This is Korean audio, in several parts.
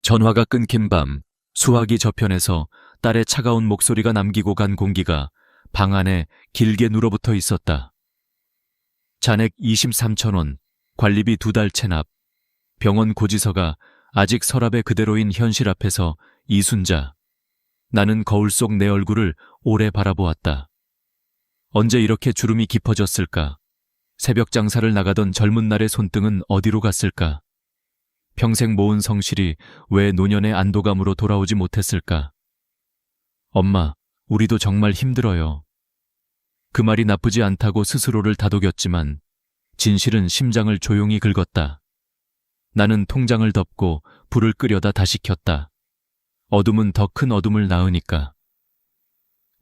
전화가 끊긴 밤, 수화기 저편에서 딸의 차가운 목소리가 남기고 간 공기가 방 안에 길게 눌어붙어 있었다. 잔액 23,000원, 관리비 2달 체납, 병원 고지서가 아직 서랍에 그대로인 현실 앞에서 이순자. 나는 거울 속 내 얼굴을 오래 바라보았다. 언제 이렇게 주름이 깊어졌을까? 새벽 장사를 나가던 젊은 날의 손등은 어디로 갔을까? 평생 모은 성실이 왜 노년의 안도감으로 돌아오지 못했을까? 엄마, 우리도 정말 힘들어요. 그 말이 나쁘지 않다고 스스로를 다독였지만 진실은 심장을 조용히 긁었다. 나는 통장을 덮고 불을 끄려다 다시 켰다. 어둠은 더 큰 어둠을 낳으니까.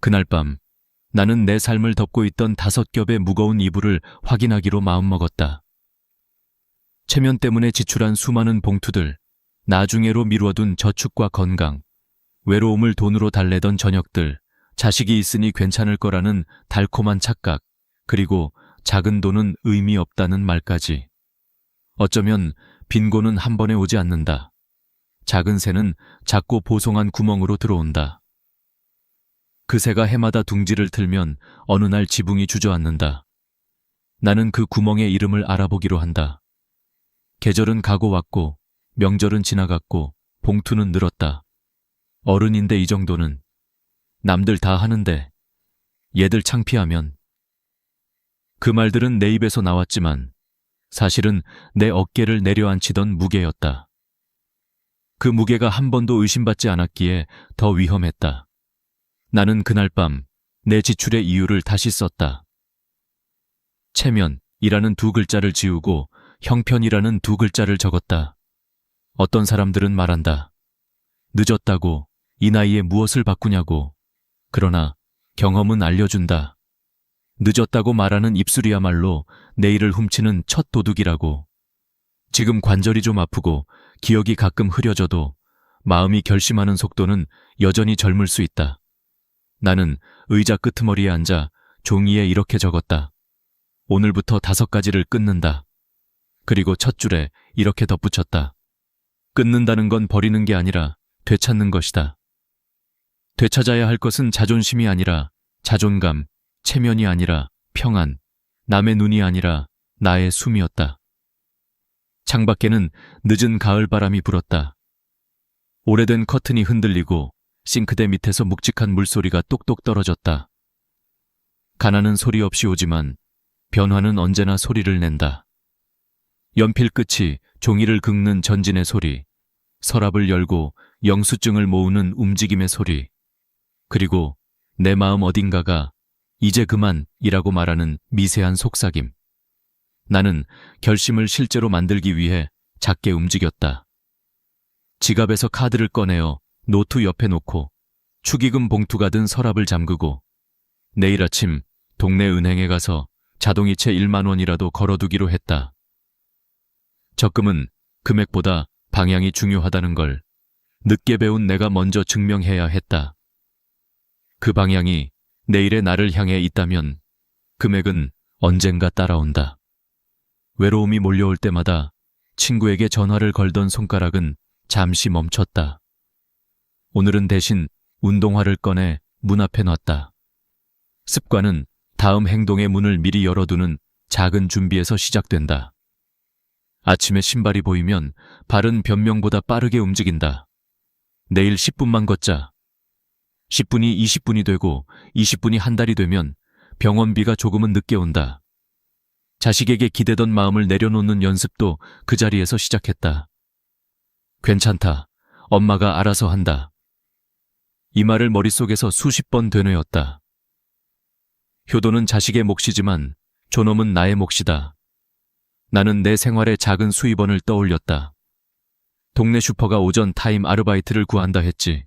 그날 밤 나는 내 삶을 덮고 있던 5겹의 무거운 이불을 확인하기로 마음먹었다. 체면 때문에 지출한 수많은 봉투들, 나중에로 미루어둔 저축과 건강, 외로움을 돈으로 달래던 저녁들, 자식이 있으니 괜찮을 거라는 달콤한 착각, 그리고 작은 돈은 의미 없다는 말까지. 어쩌면 빈곤은 한 번에 오지 않는다. 작은 새는 작고 보송한 구멍으로 들어온다. 그 새가 해마다 둥지를 틀면 어느 날 지붕이 주저앉는다. 나는 그 구멍의 이름을 알아보기로 한다. 계절은 가고 왔고, 명절은 지나갔고, 봉투는 늘었다. 어른인데 이 정도는. 남들 다 하는데, 얘들 창피하면. 그 말들은 내 입에서 나왔지만, 사실은 내 어깨를 내려앉히던 무게였다. 그 무게가 한 번도 의심받지 않았기에 더 위험했다. 나는 그날 밤 내 지출의 이유를 다시 썼다. 체면이라는 2글자를 지우고 형편이라는 2글자를 적었다. 어떤 사람들은 말한다. 늦었다고, 이 나이에 무엇을 바꾸냐고. 그러나 경험은 알려준다. 늦었다고 말하는 입술이야말로 내일을 훔치는 첫 도둑이라고. 지금 관절이 좀 아프고 기억이 가끔 흐려져도 마음이 결심하는 속도는 여전히 젊을 수 있다. 나는 의자 끄트머리에 앉아 종이에 이렇게 적었다. 오늘부터 5가지를 끊는다. 그리고 첫 줄에 이렇게 덧붙였다. 끊는다는 건 버리는 게 아니라 되찾는 것이다. 되찾아야 할 것은 자존심이 아니라 자존감, 체면이 아니라 평안, 남의 눈이 아니라 나의 숨이었다. 창밖에는 늦은 가을 바람이 불었다. 오래된 커튼이 흔들리고 싱크대 밑에서 묵직한 물소리가 똑똑 떨어졌다. 가난은 소리 없이 오지만 변화는 언제나 소리를 낸다. 연필 끝이 종이를 긁는 전진의 소리, 서랍을 열고 영수증을 모으는 움직임의 소리, 그리고 내 마음 어딘가가 이제 그만이라고 말하는 미세한 속삭임. 나는 결심을 실제로 만들기 위해 작게 움직였다. 지갑에서 카드를 꺼내어 노트 옆에 놓고 축의금 봉투가 든 서랍을 잠그고 내일 아침 동네 은행에 가서 자동이체 1만 원이라도 걸어두기로 했다. 적금은 금액보다 방향이 중요하다는 걸 늦게 배운 내가 먼저 증명해야 했다. 그 방향이 내일의 나를 향해 있다면 금액은 언젠가 따라온다. 외로움이 몰려올 때마다 친구에게 전화를 걸던 손가락은 잠시 멈췄다. 오늘은 대신 운동화를 꺼내 문 앞에 놨다. 습관은 다음 행동의 문을 미리 열어두는 작은 준비에서 시작된다. 아침에 신발이 보이면 발은 변명보다 빠르게 움직인다. 내일 10분만 걷자. 10분이 20분이 되고 20분이 한 달이 되면 병원비가 조금은 늦게 온다. 자식에게 기대던 마음을 내려놓는 연습도 그 자리에서 시작했다. 괜찮다. 엄마가 알아서 한다. 이 말을 머릿속에서 수십 번 되뇌었다. 효도는 자식의 몫이지만 존엄은 나의 몫이다. 나는 내 생활의 작은 수입원을 떠올렸다. 동네 슈퍼가 오전 타임 아르바이트를 구한다 했지.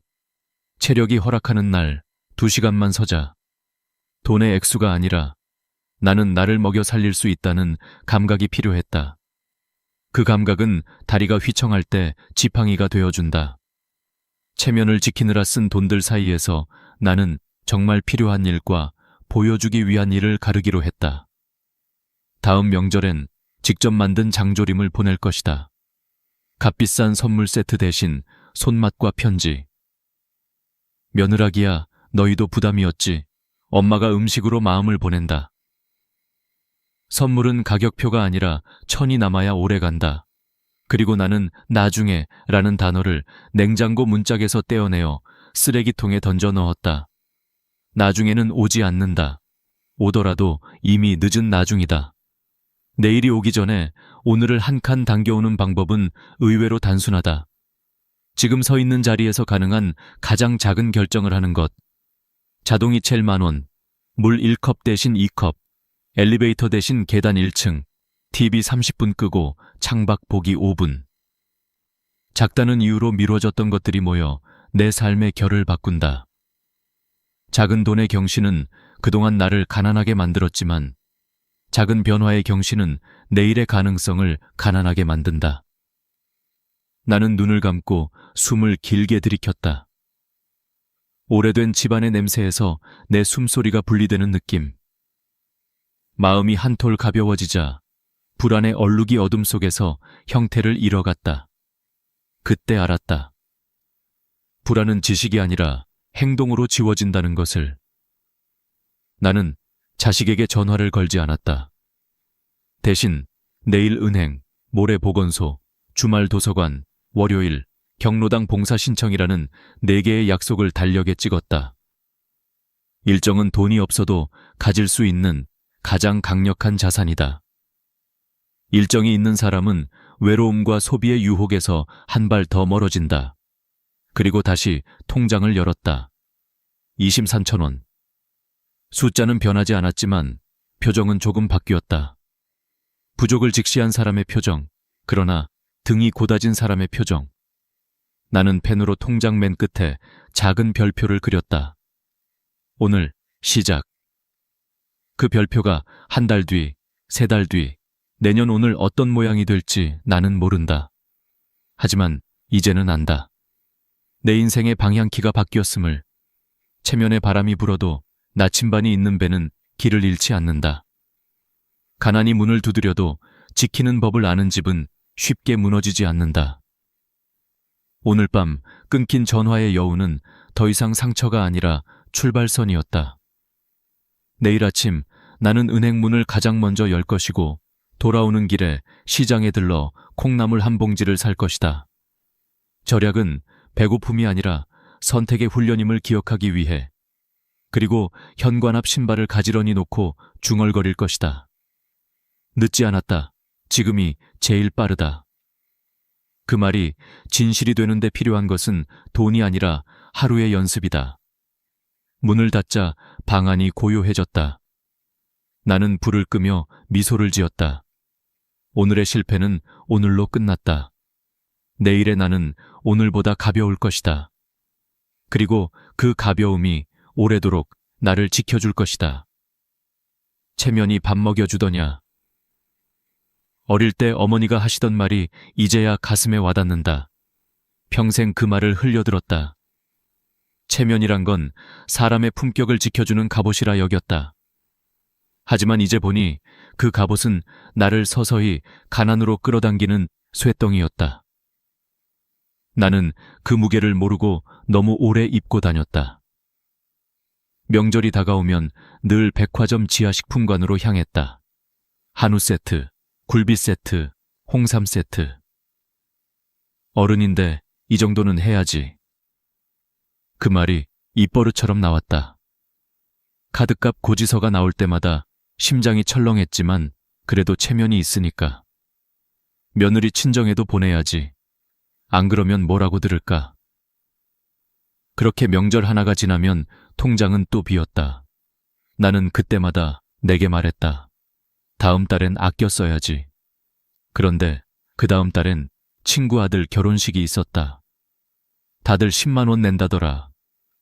체력이 허락하는 날 2시간만 서자. 돈의 액수가 아니라 나는 나를 먹여 살릴 수 있다는 감각이 필요했다. 그 감각은 다리가 휘청할 때 지팡이가 되어준다. 체면을 지키느라 쓴 돈들 사이에서 나는 정말 필요한 일과 보여주기 위한 일을 가르기로 했다. 다음 명절엔 직접 만든 장조림을 보낼 것이다. 값비싼 선물 세트 대신 손맛과 편지. 며느라기야, 너희도 부담이었지. 엄마가 음식으로 마음을 보낸다. 선물은 가격표가 아니라 천이 남아야 오래간다. 그리고 나는 나중에 라는 단어를 냉장고 문짝에서 떼어내어 쓰레기통에 던져 넣었다. 나중에는 오지 않는다. 오더라도 이미 늦은 나중이다. 내일이 오기 전에 오늘을 한 칸 당겨오는 방법은 의외로 단순하다. 지금 서 있는 자리에서 가능한 가장 작은 결정을 하는 것. 자동이체 10,000원, 물 1컵 대신 2컵, 엘리베이터 대신 계단 1층, TV 30분 끄고 창밖 보기 5분. 작다는 이유로 미뤄졌던 것들이 모여 내 삶의 결을 바꾼다. 작은 돈의 경신은 그동안 나를 가난하게 만들었지만 작은 변화의 경신은 내일의 가능성을 가난하게 만든다. 나는 눈을 감고 숨을 길게 들이켰다. 오래된 집안의 냄새에서 내 숨소리가 분리되는 느낌. 마음이 한톨 가벼워지자 불안의 얼룩이 어둠 속에서 형태를 잃어갔다. 그때 알았다. 불안은 지식이 아니라 행동으로 지워진다는 것을. 나는 자식에게 전화를 걸지 않았다. 대신 내일 은행, 모레 보건소, 주말 도서관, 월요일, 경로당 봉사 신청이라는 4개의 약속을 달력에 찍었다. 일정은 돈이 없어도 가질 수 있는 가장 강력한 자산이다. 일정이 있는 사람은 외로움과 소비의 유혹에서 한 발 더 멀어진다. 그리고 다시 통장을 열었다. 23000원. 숫자는 변하지 않았지만 표정은 조금 바뀌었다. 부족을 직시한 사람의 표정, 그러나 등이 고다진 사람의 표정. 나는 펜으로 통장 맨 끝에 작은 별표를 그렸다. 오늘 시작. 그 별표가 한 달 뒤, 3달 뒤, 내년 오늘 어떤 모양이 될지 나는 모른다. 하지만 이제는 안다. 내 인생의 방향키가 바뀌었음을. 체면에 바람이 불어도 나침반이 있는 배는 길을 잃지 않는다. 가난이 문을 두드려도 지키는 법을 아는 집은 쉽게 무너지지 않는다. 오늘 밤 끊긴 전화의 여우는 더 이상 상처가 아니라 출발선이었다. 내일 아침 나는 은행 문을 가장 먼저 열 것이고 돌아오는 길에 시장에 들러 콩나물 한 봉지를 살 것이다. 절약은 배고픔이 아니라 선택의 훈련임을 기억하기 위해. 그리고 현관 앞 신발을 가지런히 놓고 중얼거릴 것이다. 늦지 않았다. 지금이 제일 빠르다. 그 말이 진실이 되는데 필요한 것은 돈이 아니라 하루의 연습이다. 문을 닫자 방 안이 고요해졌다. 나는 불을 끄며 미소를 지었다. 오늘의 실패는 오늘로 끝났다. 내일의 나는 오늘보다 가벼울 것이다. 그리고 그 가벼움이 오래도록 나를 지켜줄 것이다. 체면이 밥 먹여주더냐. 어릴 때 어머니가 하시던 말이 이제야 가슴에 와닿는다. 평생 그 말을 흘려들었다. 체면이란 건 사람의 품격을 지켜주는 갑옷이라 여겼다. 하지만 이제 보니 그 갑옷은 나를 서서히 가난으로 끌어당기는 쇠덩이였다. 나는 그 무게를 모르고 너무 오래 입고 다녔다. 명절이 다가오면 늘 백화점 지하식품관으로 향했다. 한우 세트, 굴비 세트, 홍삼 세트. 어른인데 이 정도는 해야지. 그 말이 입버릇처럼 나왔다. 카드값 고지서가 나올 때마다 심장이 철렁했지만 그래도 체면이 있으니까. 며느리 친정에도 보내야지. 안 그러면 뭐라고 들을까. 그렇게 명절 하나가 지나면 통장은 또 비었다. 나는 그때마다 내게 말했다. 다음 달엔 아껴 써야지. 그런데 그 다음 달엔 친구 아들 결혼식이 있었다. 다들 10만 원 낸다더라.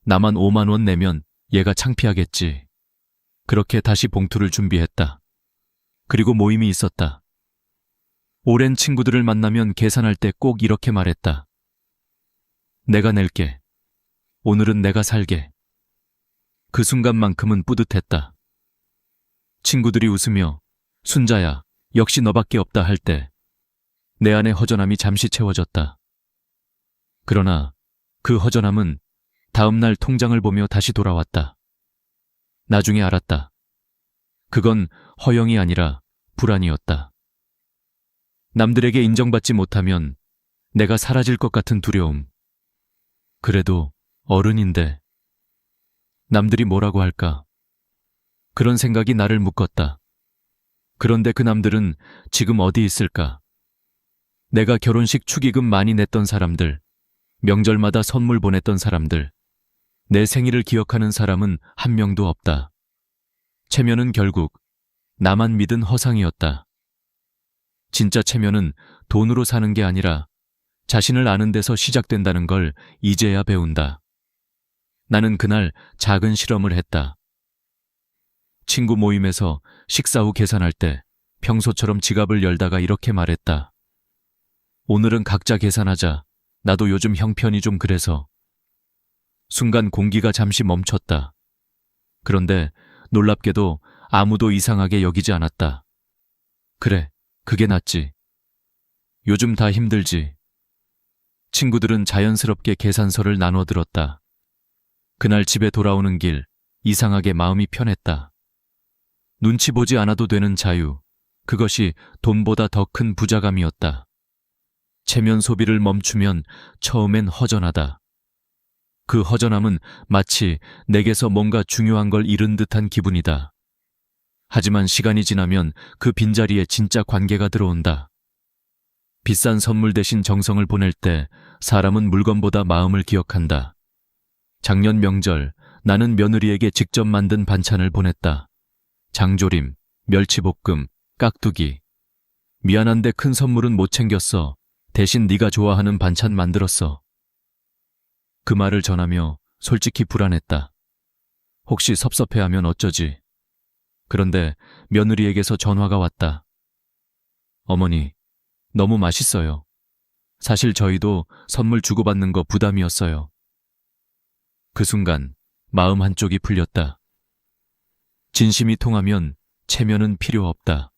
나만 5만 원 내면 얘가 창피하겠지. 그렇게 다시 봉투를 준비했다. 그리고 모임이 있었다. 오랜 친구들을 만나면 계산할 때 꼭 이렇게 말했다. 내가 낼게. 오늘은 내가 살게. 그 순간만큼은 뿌듯했다. 친구들이 웃으며 순자야, 역시 너밖에 없다 할 때 내 안의 허전함이 잠시 채워졌다. 그러나 그 허전함은 다음날 통장을 보며 다시 돌아왔다. 나중에 알았다. 그건 허영이 아니라 불안이었다. 남들에게 인정받지 못하면 내가 사라질 것 같은 두려움. 그래도 어른인데 남들이 뭐라고 할까? 그런 생각이 나를 묶었다. 그런데 그 남들은 지금 어디 있을까? 내가 결혼식 축의금 많이 냈던 사람들, 명절마다 선물 보냈던 사람들, 내 생일을 기억하는 사람은 한 명도 없다. 체면은 결국 나만 믿은 허상이었다. 진짜 체면은 돈으로 사는 게 아니라 자신을 아는 데서 시작된다는 걸 이제야 배운다. 나는 그날 작은 실험을 했다. 친구 모임에서 식사 후 계산할 때 평소처럼 지갑을 열다가 이렇게 말했다. 오늘은 각자 계산하자. 나도 요즘 형편이 좀 그래서. 순간 공기가 잠시 멈췄다. 그런데 놀랍게도 아무도 이상하게 여기지 않았다. 그래, 그게 낫지. 요즘 다 힘들지. 친구들은 자연스럽게 계산서를 나눠 들었다. 그날 집에 돌아오는 길, 이상하게 마음이 편했다. 눈치 보지 않아도 되는 자유, 그것이 돈보다 더 큰 부자감이었다. 체면 소비를 멈추면 처음엔 허전하다. 그 허전함은 마치 내게서 뭔가 중요한 걸 잃은 듯한 기분이다. 하지만 시간이 지나면 그 빈자리에 진짜 관계가 들어온다. 비싼 선물 대신 정성을 보낼 때 사람은 물건보다 마음을 기억한다. 작년 명절, 나는 며느리에게 직접 만든 반찬을 보냈다. 장조림, 멸치볶음, 깍두기. 미안한데 큰 선물은 못 챙겼어. 대신 네가 좋아하는 반찬 만들었어. 그 말을 전하며 솔직히 불안했다. 혹시 섭섭해하면 어쩌지? 그런데 며느리에게서 전화가 왔다. 어머니, 너무 맛있어요. 사실 저희도 선물 주고받는 거 부담이었어요. 그 순간 마음 한쪽이 풀렸다. 진심이 통하면 체면은 필요 없다.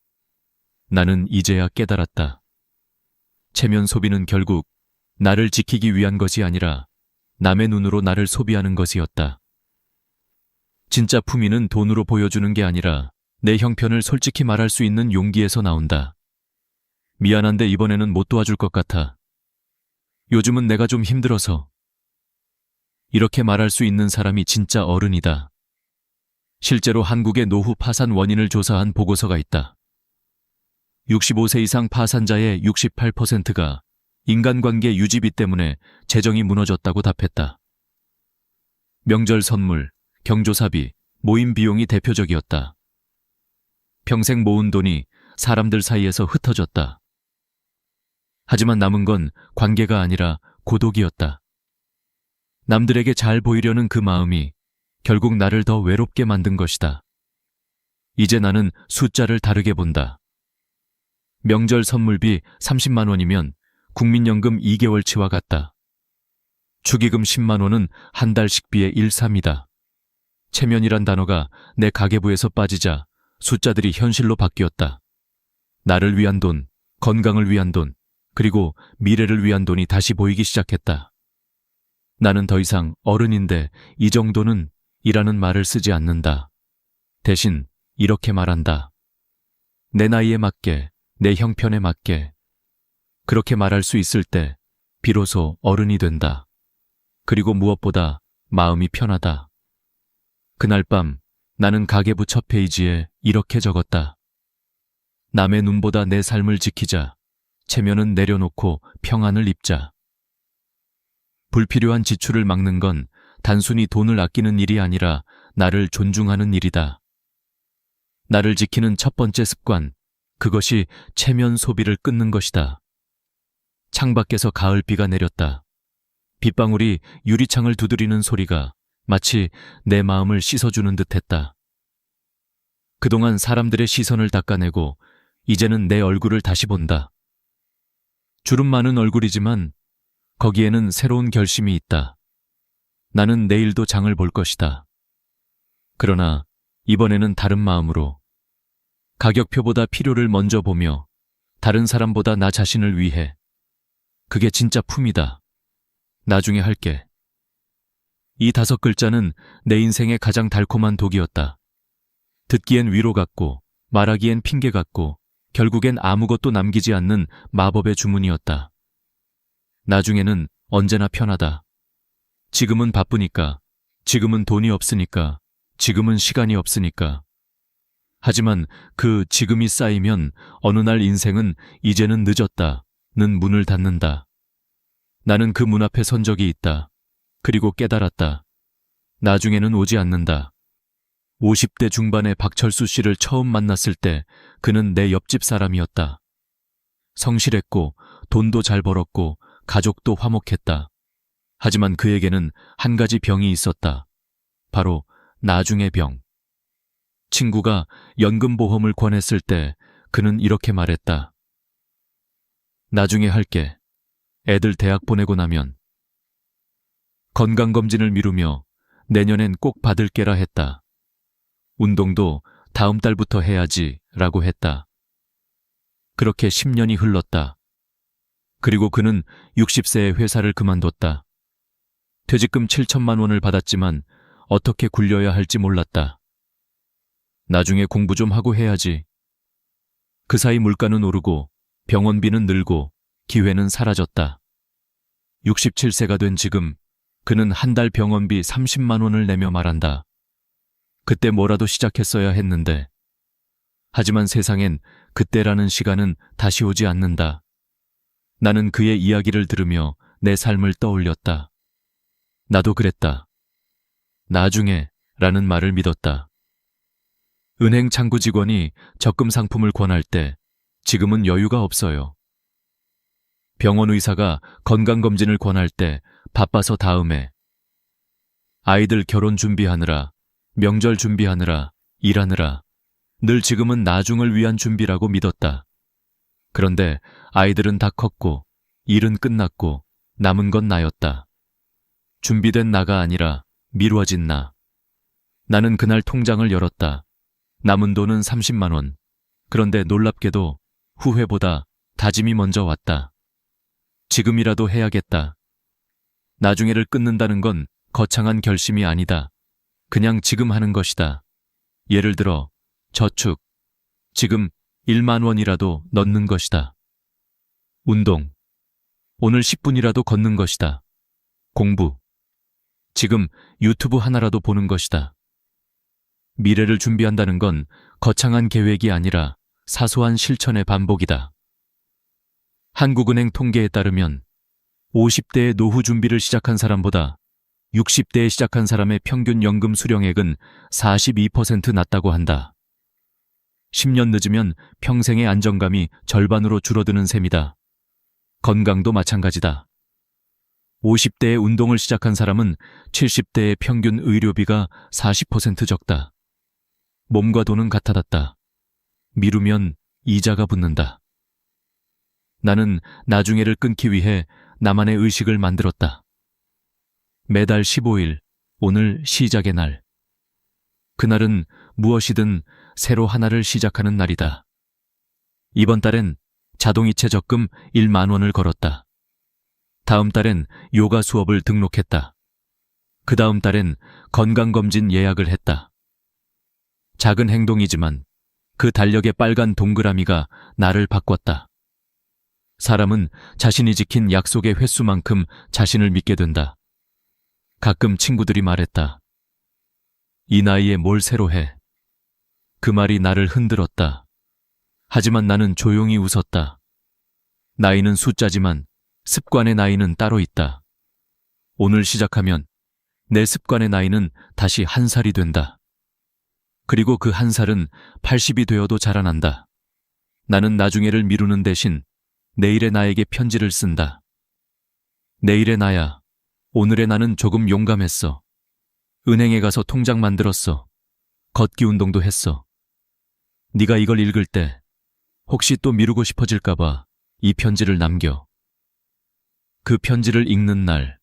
나는 이제야 깨달았다. 체면 소비는 결국 나를 지키기 위한 것이 아니라 남의 눈으로 나를 소비하는 것이었다. 진짜 품위는 돈으로 보여주는 게 아니라 내 형편을 솔직히 말할 수 있는 용기에서 나온다. 미안한데 이번에는 못 도와줄 것 같아. 요즘은 내가 좀 힘들어서. 이렇게 말할 수 있는 사람이 진짜 어른이다. 실제로 한국의 노후 파산 원인을 조사한 보고서가 있다. 65세 이상 파산자의 68%가 인간관계 유지비 때문에 재정이 무너졌다고 답했다. 명절 선물, 경조사비, 모임 비용이 대표적이었다. 평생 모은 돈이 사람들 사이에서 흩어졌다. 하지만 남은 건 관계가 아니라 고독이었다. 남들에게 잘 보이려는 그 마음이 결국 나를 더 외롭게 만든 것이다. 이제 나는 숫자를 다르게 본다. 명절 선물비 30만 원이면 국민연금 2개월치와 같다. 축의금 10만 원은 한 달 식비의 1/3이다. 체면이란 단어가 내 가계부에서 빠지자 숫자들이 현실로 바뀌었다. 나를 위한 돈, 건강을 위한 돈, 그리고 미래를 위한 돈이 다시 보이기 시작했다. 나는 더 이상 어른인데 이 정도는 이라는 말을 쓰지 않는다. 대신 이렇게 말한다. 내 나이에 맞게, 내 형편에 맞게. 그렇게 말할 수 있을 때 비로소 어른이 된다. 그리고 무엇보다 마음이 편하다. 그날 밤 나는 가계부 첫 페이지에 이렇게 적었다. 남의 눈보다 내 삶을 지키자. 체면은 내려놓고 평안을 입자. 불필요한 지출을 막는 건 단순히 돈을 아끼는 일이 아니라 나를 존중하는 일이다. 나를 지키는 첫 번째 습관, 그것이 체면 소비를 끊는 것이다. 창밖에서 가을비가 내렸다. 빗방울이 유리창을 두드리는 소리가 마치 내 마음을 씻어주는 듯했다. 그동안 사람들의 시선을 닦아내고 이제는 내 얼굴을 다시 본다. 주름 많은 얼굴이지만 거기에는 새로운 결심이 있다. 나는 내일도 장을 볼 것이다. 그러나 이번에는 다른 마음으로 가격표보다 필요를 먼저 보며 다른 사람보다 나 자신을 위해. 그게 진짜 품이다. 나중에 할게. 이 5글자는 내 인생의 가장 달콤한 독이었다. 듣기엔 위로 같고 말하기엔 핑계 같고 결국엔 아무것도 남기지 않는 마법의 주문이었다. 나중에는 언제나 편하다. 지금은 바쁘니까, 지금은 돈이 없으니까, 지금은 시간이 없으니까. 하지만 그 지금이 쌓이면 어느 날 인생은 이제는 늦었다는 문을 닫는다. 나는 그 문 앞에 선 적이 있다. 그리고 깨달았다. 나중에는 오지 않는다. 50대 중반의 박철수 씨를 처음 만났을 때 그는 내 옆집 사람이었다. 성실했고 돈도 잘 벌었고 가족도 화목했다. 하지만 그에게는 한 가지 병이 있었다. 바로 나중의 병. 친구가 연금보험을 권했을 때 그는 이렇게 말했다. 나중에 할게. 애들 대학 보내고 나면. 건강검진을 미루며 내년엔 꼭 받을게라 했다. 운동도 다음 달부터 해야지 라고 했다. 그렇게 10년이 흘렀다. 그리고 그는 60세에 회사를 그만뒀다. 퇴직금 7천만 원을 받았지만 어떻게 굴려야 할지 몰랐다. 나중에 공부 좀 하고 해야지. 그 사이 물가는 오르고 병원비는 늘고 기회는 사라졌다. 67세가 된 지금 그는 한 달 병원비 30만 원을 내며 말한다. 그때 뭐라도 시작했어야 했는데. 하지만 세상엔 그때라는 시간은 다시 오지 않는다. 나는 그의 이야기를 들으며 내 삶을 떠올렸다. 나도 그랬다. 나중에 라는 말을 믿었다. 은행 창구 직원이 적금 상품을 권할 때 지금은 여유가 없어요. 병원 의사가 건강검진을 권할 때 바빠서 다음에. 아이들 결혼 준비하느라, 명절 준비하느라, 일하느라 늘 지금은 나중을 위한 준비라고 믿었다. 그런데 아이들은 다 컸고 일은 끝났고 남은 건 나였다. 준비된 나가 아니라 미뤄진 나. 나는 그날 통장을 열었다. 남은 돈은 30만 원. 그런데 놀랍게도 후회보다 다짐이 먼저 왔다. 지금이라도 해야겠다. 나중에를 끊는다는 건 거창한 결심이 아니다. 그냥 지금 하는 것이다. 예를 들어 저축. 지금 1만 원이라도 넣는 것이다. 운동. 오늘 10분이라도 걷는 것이다. 공부. 지금 유튜브 하나라도 보는 것이다. 미래를 준비한다는 건 거창한 계획이 아니라 사소한 실천의 반복이다. 한국은행 통계에 따르면 50대에 노후 준비를 시작한 사람보다 60대에 시작한 사람의 평균 연금 수령액은 42% 낮다고 한다. 10년 늦으면 평생의 안정감이 절반으로 줄어드는 셈이다. 건강도 마찬가지다. 50대에 운동을 시작한 사람은 70대의 평균 의료비가 40% 적다. 몸과 돈은 같아졌다. 미루면 이자가 붙는다. 나는 나중에를 끊기 위해 나만의 의식을 만들었다. 매달 15일, 오늘 시작의 날. 그날은 무엇이든 새로 하나를 시작하는 날이다. 이번 달엔 자동이체 적금 1만 원을 걸었다. 다음 달엔 요가 수업을 등록했다. 그 다음 달엔 건강검진 예약을 했다. 작은 행동이지만 그 달력의 빨간 동그라미가 나를 바꿨다. 사람은 자신이 지킨 약속의 횟수만큼 자신을 믿게 된다. 가끔 친구들이 말했다. 이 나이에 뭘 새로 해. 그 말이 나를 흔들었다. 하지만 나는 조용히 웃었다. 나이는 숫자지만 습관의 나이는 따로 있다. 오늘 시작하면 내 습관의 나이는 다시 1살이 된다. 그리고 그 1살은 80이 되어도 자라난다. 나는 나중에를 미루는 대신 내일의 나에게 편지를 쓴다. 내일의 나야, 오늘의 나는 조금 용감했어. 은행에 가서 통장 만들었어. 걷기 운동도 했어. 네가 이걸 읽을 때 혹시 또 미루고 싶어질까봐 이 편지를 남겨. 그 편지를 읽는 날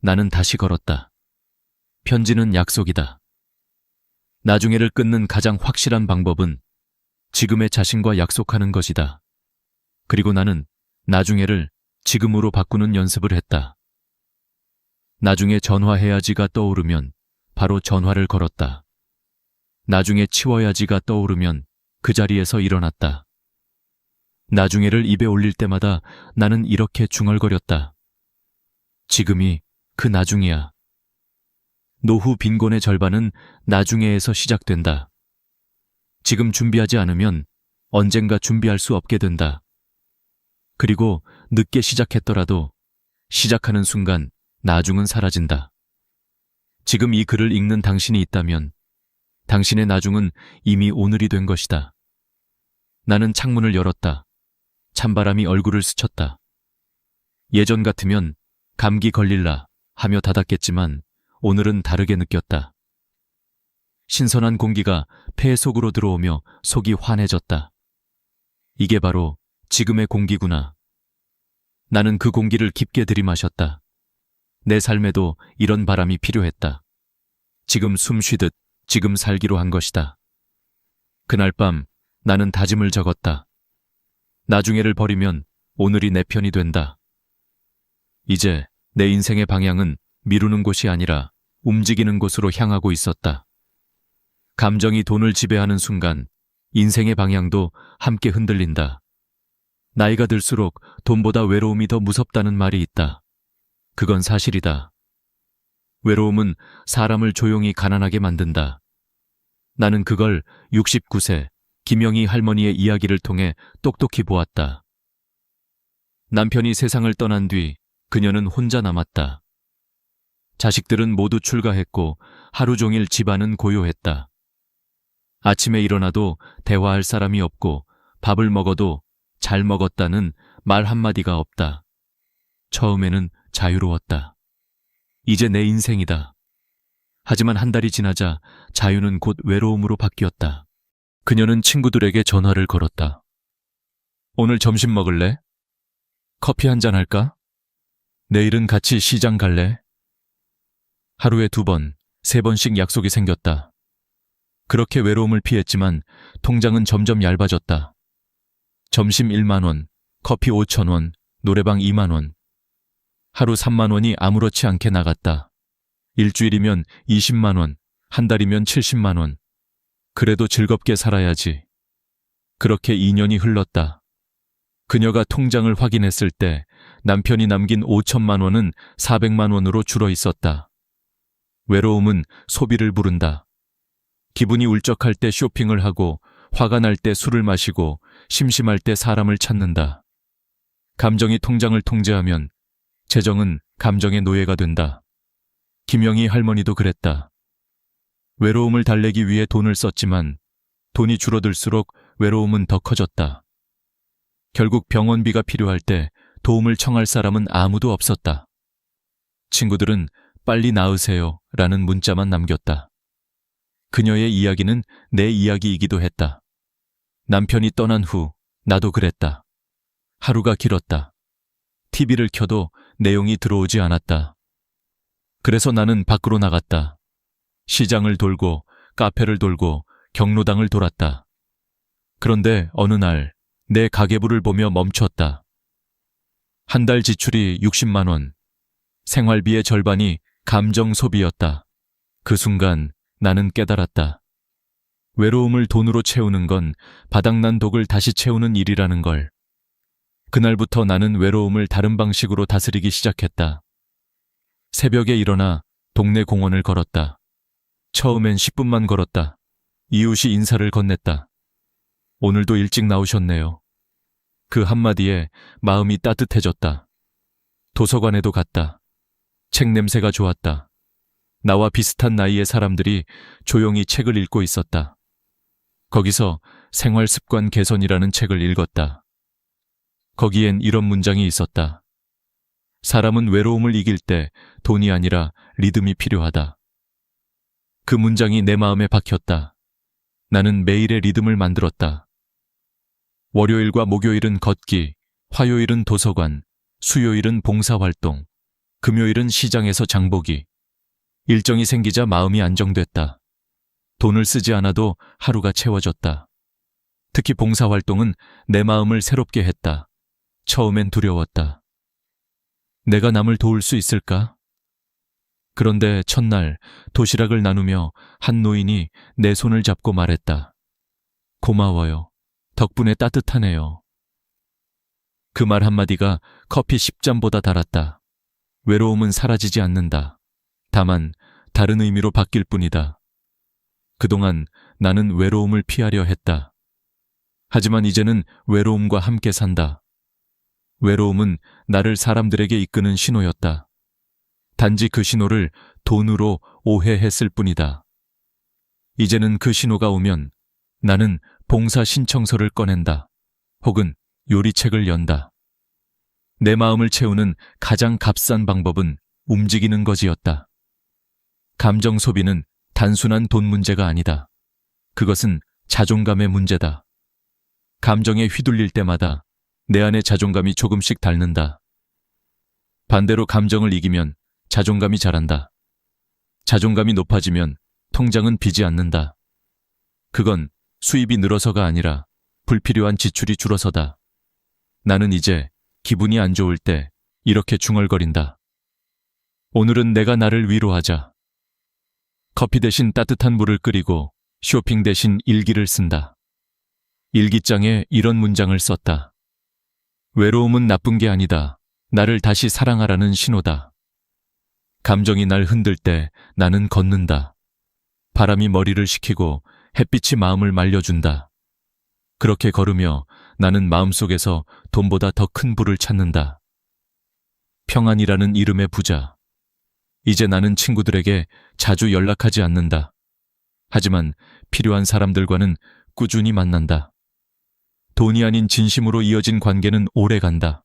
나는 다시 걸었다. 편지는 약속이다. 나중에를 끊는 가장 확실한 방법은 지금의 자신과 약속하는 것이다. 그리고 나는 나중에를 지금으로 바꾸는 연습을 했다. 나중에 전화해야지가 떠오르면 바로 전화를 걸었다. 나중에 치워야지가 떠오르면 그 자리에서 일어났다. 나중에를 입에 올릴 때마다 나는 이렇게 중얼거렸다. 지금이 그 나중이야. 노후 빈곤의 절반은 나중에에서 시작된다. 지금 준비하지 않으면 언젠가 준비할 수 없게 된다. 그리고 늦게 시작했더라도 시작하는 순간 나중은 사라진다. 지금 이 글을 읽는 당신이 있다면 당신의 나중은 이미 오늘이 된 것이다. 나는 창문을 열었다. 찬바람이 얼굴을 스쳤다. 예전 같으면 감기 걸릴라 하며 닫았겠지만 오늘은 다르게 느꼈다. 신선한 공기가 폐 속으로 들어오며 속이 환해졌다. 이게 바로 지금의 공기구나. 나는 그 공기를 깊게 들이마셨다. 내 삶에도 이런 바람이 필요했다. 지금 숨 쉬듯 지금 살기로 한 것이다. 그날 밤 나는 다짐을 적었다. 나중에를 버리면 오늘이 내 편이 된다. 이제 내 인생의 방향은 미루는 곳이 아니라 움직이는 곳으로 향하고 있었다. 감정이 돈을 지배하는 순간 인생의 방향도 함께 흔들린다. 나이가 들수록 돈보다 외로움이 더 무섭다는 말이 있다. 그건 사실이다. 외로움은 사람을 조용히 가난하게 만든다. 나는 그걸 69세 김영희 할머니의 이야기를 통해 똑똑히 보았다. 남편이 세상을 떠난 뒤 그녀는 혼자 남았다. 자식들은 모두 출가했고 하루 종일 집안은 고요했다. 아침에 일어나도 대화할 사람이 없고 밥을 먹어도 잘 먹었다는 말 한마디가 없다. 처음에는 자유로웠다. 이제 내 인생이다. 하지만 한 달이 지나자 자유는 곧 외로움으로 바뀌었다. 그녀는 친구들에게 전화를 걸었다. 오늘 점심 먹을래? 커피 한잔 할까? 내일은 같이 시장 갈래? 하루에 2번, 3번씩 약속이 생겼다. 그렇게 외로움을 피했지만 통장은 점점 얇아졌다. 점심 1만 원, 커피 5천 원, 노래방 2만 원. 하루 3만 원이 아무렇지 않게 나갔다. 일주일이면 20만 원, 한 달이면 70만 원. 그래도 즐겁게 살아야지. 그렇게 2년이 흘렀다. 그녀가 통장을 확인했을 때 남편이 남긴 5천만 원은 400만 원으로 줄어 있었다. 외로움은 소비를 부른다. 기분이 울적할 때 쇼핑을 하고 화가 날 때 술을 마시고 심심할 때 사람을 찾는다. 감정이 통장을 통제하면 재정은 감정의 노예가 된다. 김영희 할머니도 그랬다. 외로움을 달래기 위해 돈을 썼지만 돈이 줄어들수록 외로움은 더 커졌다. 결국 병원비가 필요할 때 도움을 청할 사람은 아무도 없었다. 친구들은 빨리 나으세요 라는 문자만 남겼다. 그녀의 이야기는 내 이야기이기도 했다. 남편이 떠난 후 나도 그랬다. 하루가 길었다. TV를 켜도 내용이 들어오지 않았다. 그래서 나는 밖으로 나갔다. 시장을 돌고 카페를 돌고 경로당을 돌았다. 그런데 어느 날 내 가계부를 보며 멈췄다. 한 달 지출이 60만 원. 생활비의 절반이 감정 소비였다. 그 순간 나는 깨달았다. 외로움을 돈으로 채우는 건 바닥난 독을 다시 채우는 일이라는 걸. 그날부터 나는 외로움을 다른 방식으로 다스리기 시작했다. 새벽에 일어나 동네 공원을 걸었다. 처음엔 10분만 걸었다. 이웃이 인사를 건넸다. 오늘도 일찍 나오셨네요. 그 한마디에 마음이 따뜻해졌다. 도서관에도 갔다. 책 냄새가 좋았다. 나와 비슷한 나이의 사람들이 조용히 책을 읽고 있었다. 거기서 생활 습관 개선이라는 책을 읽었다. 거기엔 이런 문장이 있었다. 사람은 외로움을 이길 때 돈이 아니라 리듬이 필요하다. 그 문장이 내 마음에 박혔다. 나는 매일의 리듬을 만들었다. 월요일과 목요일은 걷기, 화요일은 도서관, 수요일은 봉사활동, 금요일은 시장에서 장보기. 일정이 생기자 마음이 안정됐다. 돈을 쓰지 않아도 하루가 채워졌다. 특히 봉사활동은 내 마음을 새롭게 했다. 처음엔 두려웠다. 내가 남을 도울 수 있을까? 그런데 첫날 도시락을 나누며 한 노인이 내 손을 잡고 말했다. 고마워요. 덕분에 따뜻하네요. 그 말 한마디가 커피 10잔보다 달았다. 외로움은 사라지지 않는다. 다만 다른 의미로 바뀔 뿐이다. 그동안 나는 외로움을 피하려 했다. 하지만 이제는 외로움과 함께 산다. 외로움은 나를 사람들에게 이끄는 신호였다. 단지 그 신호를 돈으로 오해했을 뿐이다. 이제는 그 신호가 오면 나는 봉사 신청서를 꺼낸다. 혹은 요리책을 연다. 내 마음을 채우는 가장 값싼 방법은 움직이는 것이었다. 감정 소비는 단순한 돈 문제가 아니다. 그것은 자존감의 문제다. 감정에 휘둘릴 때마다 내 안의 자존감이 조금씩 닳는다. 반대로 감정을 이기면 자존감이 자란다. 자존감이 높아지면 통장은 비지 않는다. 그건 수입이 늘어서가 아니라 불필요한 지출이 줄어서다. 나는 이제 기분이 안 좋을 때 이렇게 중얼거린다. 오늘은 내가 나를 위로하자. 커피 대신 따뜻한 물을 끓이고 쇼핑 대신 일기를 쓴다. 일기장에 이런 문장을 썼다. 외로움은 나쁜 게 아니다. 나를 다시 사랑하라는 신호다. 감정이 날 흔들 때 나는 걷는다. 바람이 머리를 식히고 햇빛이 마음을 말려준다. 그렇게 걸으며 나는 마음속에서 돈보다 더 큰 부를 찾는다. 평안이라는 이름의 부자. 이제 나는 친구들에게 자주 연락하지 않는다. 하지만 필요한 사람들과는 꾸준히 만난다. 돈이 아닌 진심으로 이어진 관계는 오래 간다.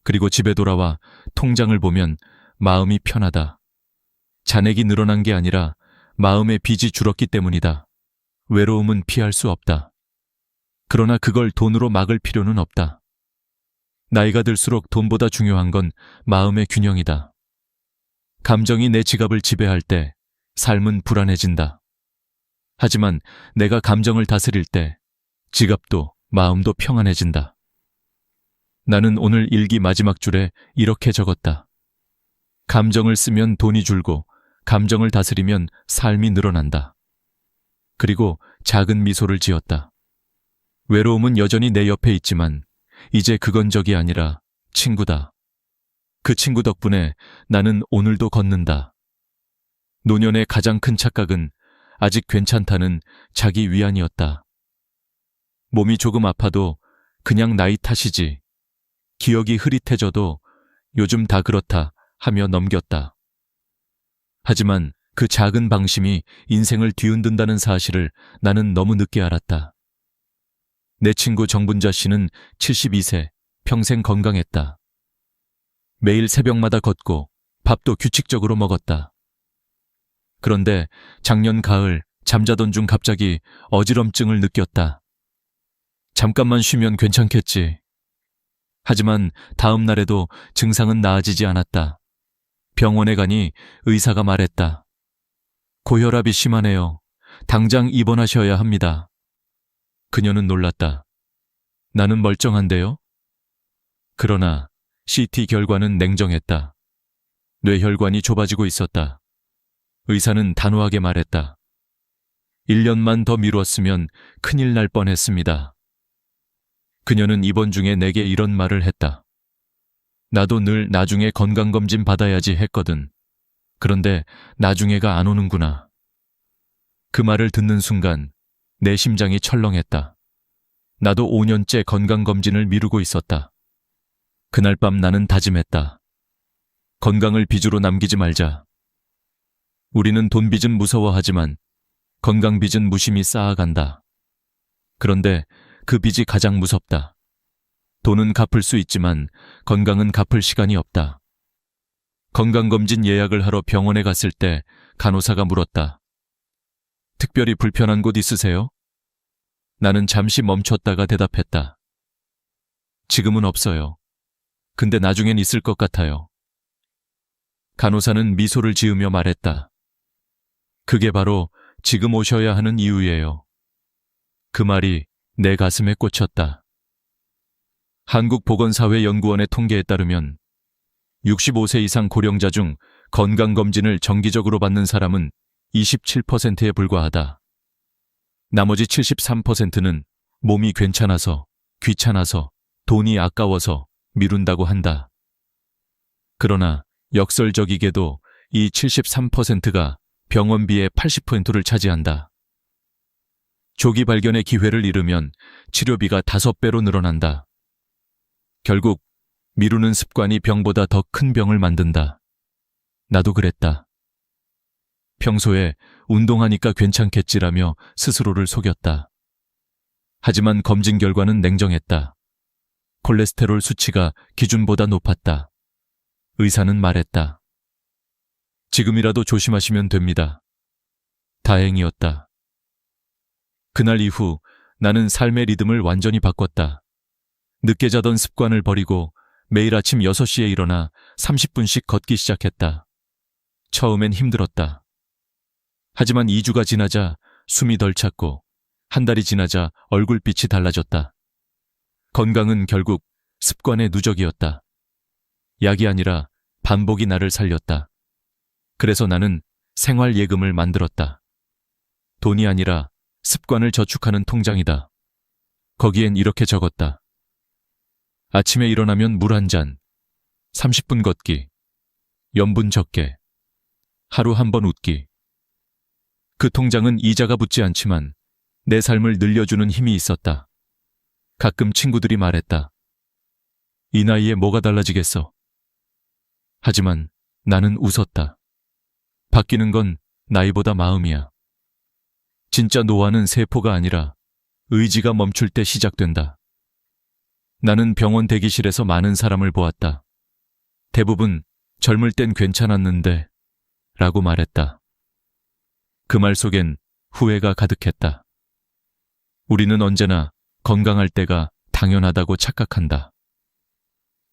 그리고 집에 돌아와 통장을 보면 마음이 편하다. 잔액이 늘어난 게 아니라 마음의 빚이 줄었기 때문이다. 외로움은 피할 수 없다. 그러나 그걸 돈으로 막을 필요는 없다. 나이가 들수록 돈보다 중요한 건 마음의 균형이다. 감정이 내 지갑을 지배할 때 삶은 불안해진다. 하지만 내가 감정을 다스릴 때 지갑도 마음도 평안해진다. 나는 오늘 일기 마지막 줄에 이렇게 적었다. 감정을 쓰면 돈이 줄고 감정을 다스리면 삶이 늘어난다. 그리고 작은 미소를 지었다. 외로움은 여전히 내 옆에 있지만 이제 그건 적이 아니라 친구다. 그 친구 덕분에 나는 오늘도 걷는다. 노년의 가장 큰 착각은 아직 괜찮다는 자기 위안이었다. 몸이 조금 아파도 그냥 나이 탓이지. 기억이 흐릿해져도 요즘 다 그렇다 하며 넘겼다. 하지만 그 작은 방심이 인생을 뒤흔든다는 사실을 나는 너무 늦게 알았다. 내 친구 정분자 씨는 72세, 평생 건강했다. 매일 새벽마다 걷고 밥도 규칙적으로 먹었다. 그런데 작년 가을 잠자던 중 갑자기 어지럼증을 느꼈다. 잠깐만 쉬면 괜찮겠지. 하지만 다음 날에도 증상은 나아지지 않았다. 병원에 가니 의사가 말했다. 고혈압이 심하네요. 당장 입원하셔야 합니다. 그녀는 놀랐다. 나는 멀쩡한데요? 그러나 CT 결과는 냉정했다. 뇌혈관이 좁아지고 있었다. 의사는 단호하게 말했다. 1년만 더 미뤘으면 큰일 날 뻔했습니다. 그녀는 입원 중에 내게 이런 말을 했다. 나도 늘 나중에 건강검진 받아야지 했거든. 그런데 나중에가 안 오는구나. 그 말을 듣는 순간 내 심장이 철렁했다. 나도 5년째 건강검진을 미루고 있었다. 그날 밤 나는 다짐했다. 건강을 빚으로 남기지 말자. 우리는 돈 빚은 무서워하지만 건강 빚은 무심히 쌓아간다. 그런데 그 빚이 가장 무섭다. 돈은 갚을 수 있지만 건강은 갚을 시간이 없다. 건강검진 예약을 하러 병원에 갔을 때 간호사가 물었다. 특별히 불편한 곳 있으세요? 나는 잠시 멈췄다가 대답했다. 지금은 없어요. 근데 나중엔 있을 것 같아요. 간호사는 미소를 지으며 말했다. 그게 바로 지금 오셔야 하는 이유예요. 그 말이 내 가슴에 꽂혔다. 한국보건사회연구원의 통계에 따르면 65세 이상 고령자 중 건강검진을 정기적으로 받는 사람은 27%에 불과하다. 나머지 73%는 몸이 괜찮아서, 귀찮아서, 돈이 아까워서 미룬다고 한다. 그러나 역설적이게도 이 73%가 병원비의 80%를 차지한다. 조기 발견의 기회를 잃으면 치료비가 5배로 늘어난다. 결국 미루는 습관이 병보다 더 큰 병을 만든다. 나도 그랬다. 평소에 운동하니까 괜찮겠지라며 스스로를 속였다. 하지만 검진 결과는 냉정했다. 콜레스테롤 수치가 기준보다 높았다. 의사는 말했다. 지금이라도 조심하시면 됩니다. 다행이었다. 그날 이후 나는 삶의 리듬을 완전히 바꿨다. 늦게 자던 습관을 버리고 매일 아침 6시에 일어나 30분씩 걷기 시작했다. 처음엔 힘들었다. 하지만 2주가 지나자 숨이 덜 찼고 한 달이 지나자 얼굴빛이 달라졌다. 건강은 결국 습관의 누적이었다. 약이 아니라 반복이 나를 살렸다. 그래서 나는 생활 예금을 만들었다. 돈이 아니라 습관을 저축하는 통장이다. 거기엔 이렇게 적었다. 아침에 일어나면 물 한 잔, 30분 걷기, 염분 적게, 하루 한 번 웃기. 그 통장은 이자가 붙지 않지만 내 삶을 늘려주는 힘이 있었다. 가끔 친구들이 말했다. 이 나이에 뭐가 달라지겠어? 하지만 나는 웃었다. 바뀌는 건 나이보다 마음이야. 진짜 노화는 세포가 아니라 의지가 멈출 때 시작된다. 나는 병원 대기실에서 많은 사람을 보았다. 대부분 젊을 땐 괜찮았는데 라고 말했다. 그 말 속엔 후회가 가득했다. 우리는 언제나 건강할 때가 당연하다고 착각한다.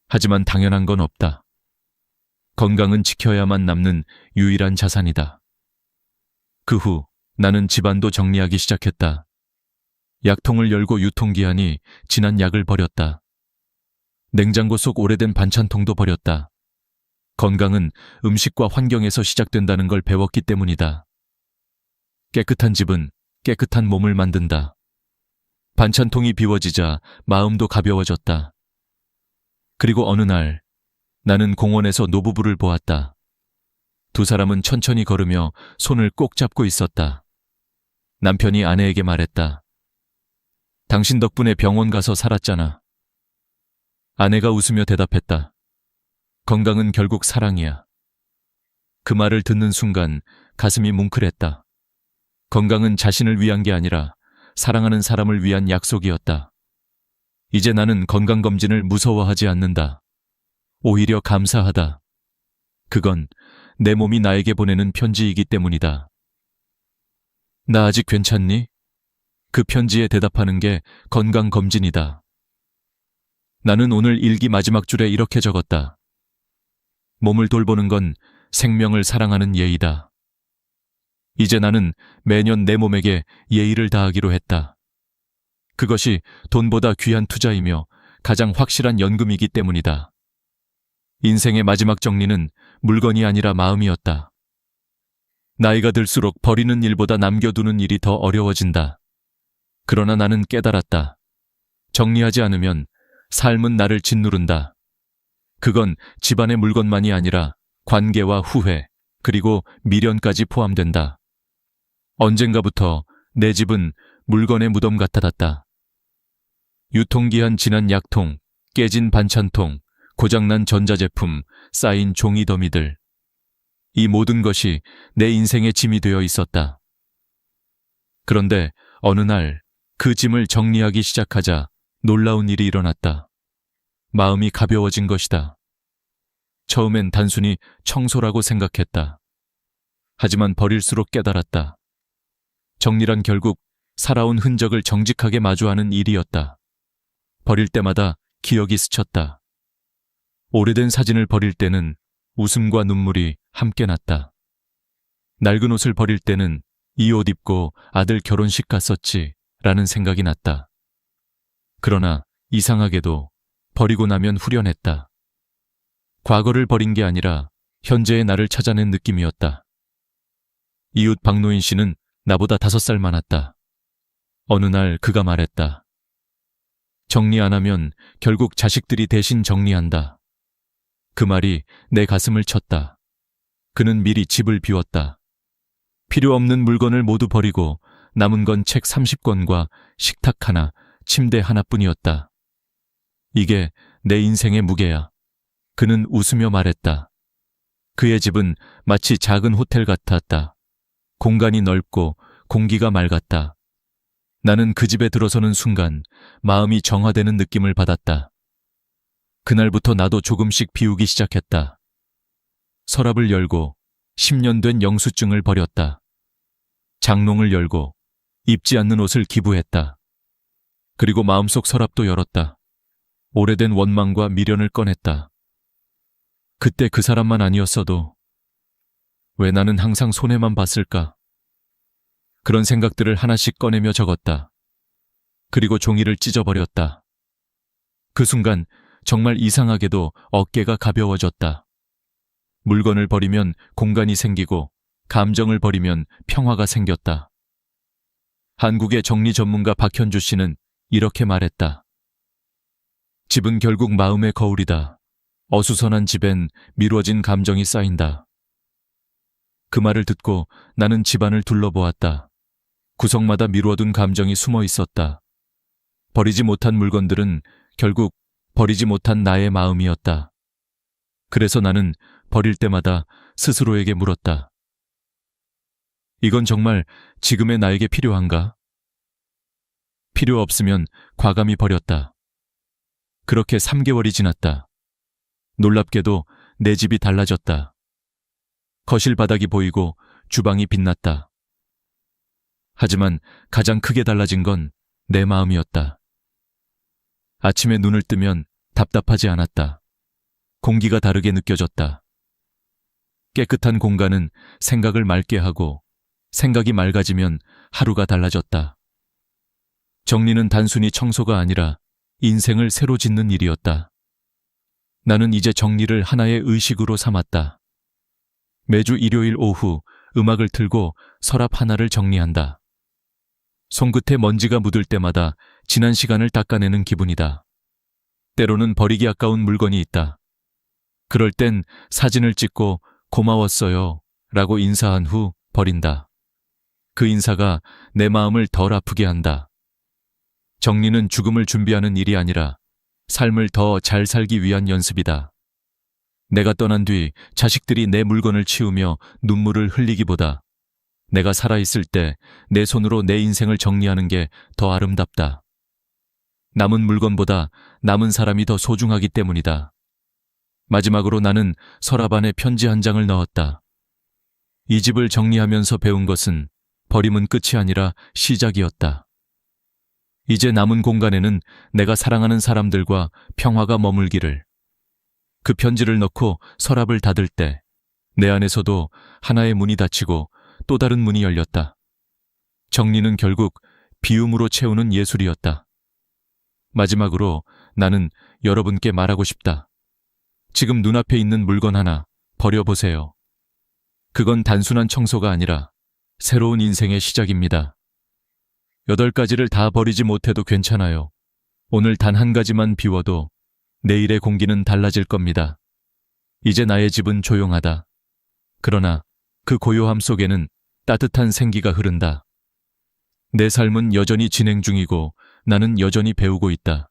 하지만 당연한 건 없다. 건강은 지켜야만 남는 유일한 자산이다. 그 후 나는 집안도 정리하기 시작했다. 약통을 열고 유통기한이 지난 약을 버렸다. 냉장고 속 오래된 반찬통도 버렸다. 건강은 음식과 환경에서 시작된다는 걸 배웠기 때문이다. 깨끗한 집은 깨끗한 몸을 만든다. 반찬통이 비워지자 마음도 가벼워졌다. 그리고 어느 날 나는 공원에서 노부부를 보았다. 두 사람은 천천히 걸으며 손을 꼭 잡고 있었다. 남편이 아내에게 말했다. 당신 덕분에 병원 가서 살았잖아. 아내가 웃으며 대답했다. 건강은 결국 사랑이야. 그 말을 듣는 순간 가슴이 뭉클했다. 건강은 자신을 위한 게 아니라 사랑하는 사람을 위한 약속이었다. 이제 나는 건강검진을 무서워하지 않는다. 오히려 감사하다. 그건 내 몸이 나에게 보내는 편지이기 때문이다. 나 아직 괜찮니? 그 편지에 대답하는 게 건강검진이다. 나는 오늘 일기 마지막 줄에 이렇게 적었다. 몸을 돌보는 건 생명을 사랑하는 예의다. 이제 나는 매년 내 몸에게 예의를 다하기로 했다. 그것이 돈보다 귀한 투자이며 가장 확실한 연금이기 때문이다. 인생의 마지막 정리는 물건이 아니라 마음이었다. 나이가 들수록 버리는 일보다 남겨두는 일이 더 어려워진다. 그러나 나는 깨달았다. 정리하지 않으면 삶은 나를 짓누른다. 그건 집안의 물건만이 아니라 관계와 후회, 그리고 미련까지 포함된다. 언젠가부터 내 집은 물건의 무덤 같아졌다. 유통기한 지난 약통, 깨진 반찬통, 고장난 전자제품, 쌓인 종이 더미들. 이 모든 것이 내 인생의 짐이 되어 있었다. 그런데 어느 날 그 짐을 정리하기 시작하자 놀라운 일이 일어났다. 마음이 가벼워진 것이다. 처음엔 단순히 청소라고 생각했다. 하지만 버릴수록 깨달았다. 정리란 결국 살아온 흔적을 정직하게 마주하는 일이었다. 버릴 때마다 기억이 스쳤다. 오래된 사진을 버릴 때는 웃음과 눈물이 함께 났다. 낡은 옷을 버릴 때는 이 옷 입고 아들 결혼식 갔었지 라는 생각이 났다. 그러나 이상하게도 버리고 나면 후련했다. 과거를 버린 게 아니라 현재의 나를 찾아낸 느낌이었다. 이웃 박노인 씨는 나보다 5살 많았다. 어느 날 그가 말했다. 정리 안 하면 결국 자식들이 대신 정리한다. 그 말이 내 가슴을 쳤다. 그는 미리 집을 비웠다. 필요 없는 물건을 모두 버리고 남은 건 책 30권과 식탁 하나, 침대 하나뿐이었다. 이게 내 인생의 무게야. 그는 웃으며 말했다. 그의 집은 마치 작은 호텔 같았다. 공간이 넓고 공기가 맑았다. 나는 그 집에 들어서는 순간 마음이 정화되는 느낌을 받았다. 그날부터 나도 조금씩 비우기 시작했다. 서랍을 열고 10년 된 영수증을 버렸다. 장롱을 열고 입지 않는 옷을 기부했다. 그리고 마음속 서랍도 열었다. 오래된 원망과 미련을 꺼냈다. 그때 그 사람만 아니었어도 왜 나는 항상 손해만 봤을까? 그런 생각들을 하나씩 꺼내며 적었다. 그리고 종이를 찢어버렸다. 그 순간 정말 이상하게도 어깨가 가벼워졌다. 물건을 버리면 공간이 생기고 감정을 버리면 평화가 생겼다. 한국의 정리 전문가 박현주 씨는 이렇게 말했다. 집은 결국 마음의 거울이다. 어수선한 집엔 미뤄진 감정이 쌓인다. 그 말을 듣고 나는 집안을 둘러보았다. 구석마다 미뤄둔 감정이 숨어 있었다. 버리지 못한 물건들은 결국 버리지 못한 나의 마음이었다. 그래서 나는 버릴 때마다 스스로에게 물었다. 이건 정말 지금의 나에게 필요한가? 필요 없으면 과감히 버렸다. 그렇게 3개월이 지났다. 놀랍게도 내 집이 달라졌다. 거실 바닥이 보이고 주방이 빛났다. 하지만 가장 크게 달라진 건 내 마음이었다. 아침에 눈을 뜨면 답답하지 않았다. 공기가 다르게 느껴졌다. 깨끗한 공간은 생각을 맑게 하고 생각이 맑아지면 하루가 달라졌다. 정리는 단순히 청소가 아니라 인생을 새로 짓는 일이었다. 나는 이제 정리를 하나의 의식으로 삼았다. 매주 일요일 오후 음악을 틀고 서랍 하나를 정리한다. 손끝에 먼지가 묻을 때마다 지난 시간을 닦아내는 기분이다. 때로는 버리기 아까운 물건이 있다. 그럴 땐 사진을 찍고 고마웠어요 라고 인사한 후 버린다. 그 인사가 내 마음을 덜 아프게 한다. 정리는 죽음을 준비하는 일이 아니라 삶을 더 잘 살기 위한 연습이다. 내가 떠난 뒤 자식들이 내 물건을 치우며 눈물을 흘리기보다 내가 살아있을 때 내 손으로 내 인생을 정리하는 게 더 아름답다. 남은 물건보다 남은 사람이 더 소중하기 때문이다. 마지막으로 나는 서랍 안에 편지 한 장을 넣었다. 이 집을 정리하면서 배운 것은 버림은 끝이 아니라 시작이었다. 이제 남은 공간에는 내가 사랑하는 사람들과 평화가 머물기를. 그 편지를 넣고 서랍을 닫을 때 내 안에서도 하나의 문이 닫히고 또 다른 문이 열렸다. 정리는 결국 비움으로 채우는 예술이었다. 마지막으로 나는 여러분께 말하고 싶다. 지금 눈앞에 있는 물건 하나 버려보세요. 그건 단순한 청소가 아니라 새로운 인생의 시작입니다. 8가지를 다 버리지 못해도 괜찮아요. 오늘 단 한 가지만 비워도 내일의 공기는 달라질 겁니다. 이제 나의 집은 조용하다. 그러나 그 고요함 속에는 따뜻한 생기가 흐른다. 내 삶은 여전히 진행 중이고 나는 여전히 배우고 있다.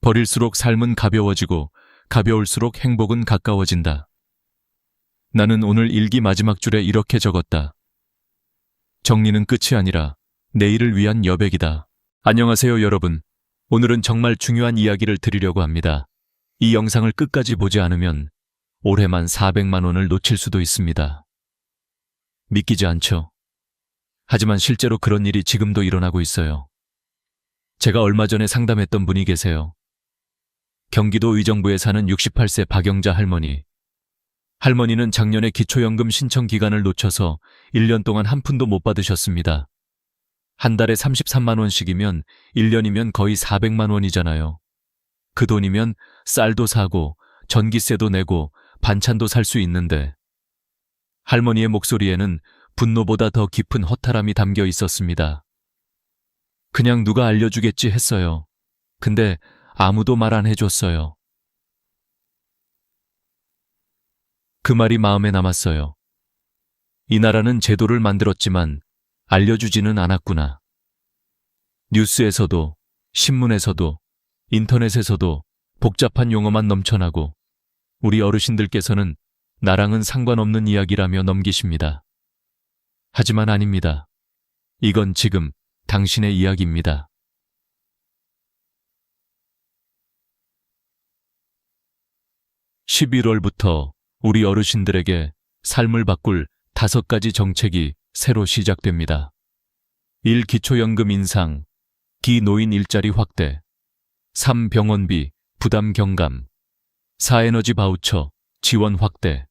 버릴수록 삶은 가벼워지고 가벼울수록 행복은 가까워진다. 나는 오늘 일기 마지막 줄에 이렇게 적었다. 정리는 끝이 아니라 내일을 위한 여백이다. 안녕하세요, 여러분. 오늘은 정말 중요한 이야기를 드리려고 합니다. 이 영상을 끝까지 보지 않으면 올해만 400만 원을 놓칠 수도 있습니다. 믿기지 않죠? 하지만 실제로 그런 일이 지금도 일어나고 있어요. 제가 얼마 전에 상담했던 분이 계세요. 경기도 의정부에 사는 68세 박영자 할머니. 할머니는 작년에 기초연금 신청 기간을 놓쳐서 1년 동안 한 푼도 못 받으셨습니다. 한 달에 33만 원씩이면 1년이면 거의 400만 원이잖아요. 그 돈이면 쌀도 사고 전기세도 내고 반찬도 살 수 있는데 할머니의 목소리에는 분노보다 더 깊은 허탈함이 담겨 있었습니다. 그냥 누가 알려주겠지 했어요. 근데 아무도 말 안 해줬어요. 그 말이 마음에 남았어요. 이 나라는 제도를 만들었지만 알려주지는 않았구나. 뉴스에서도, 신문에서도, 인터넷에서도 복잡한 용어만 넘쳐나고 우리 어르신들께서는 나랑은 상관없는 이야기라며 넘기십니다. 하지만 아닙니다. 이건 지금 당신의 이야기입니다. 11월부터 우리 어르신들에게 삶을 바꿀 5가지 정책이 새로 시작됩니다. 1. 기초연금 인상, 기노인 일자리 확대, 3. 병원비 부담 경감, 4. 에너지 바우처 지원 확대,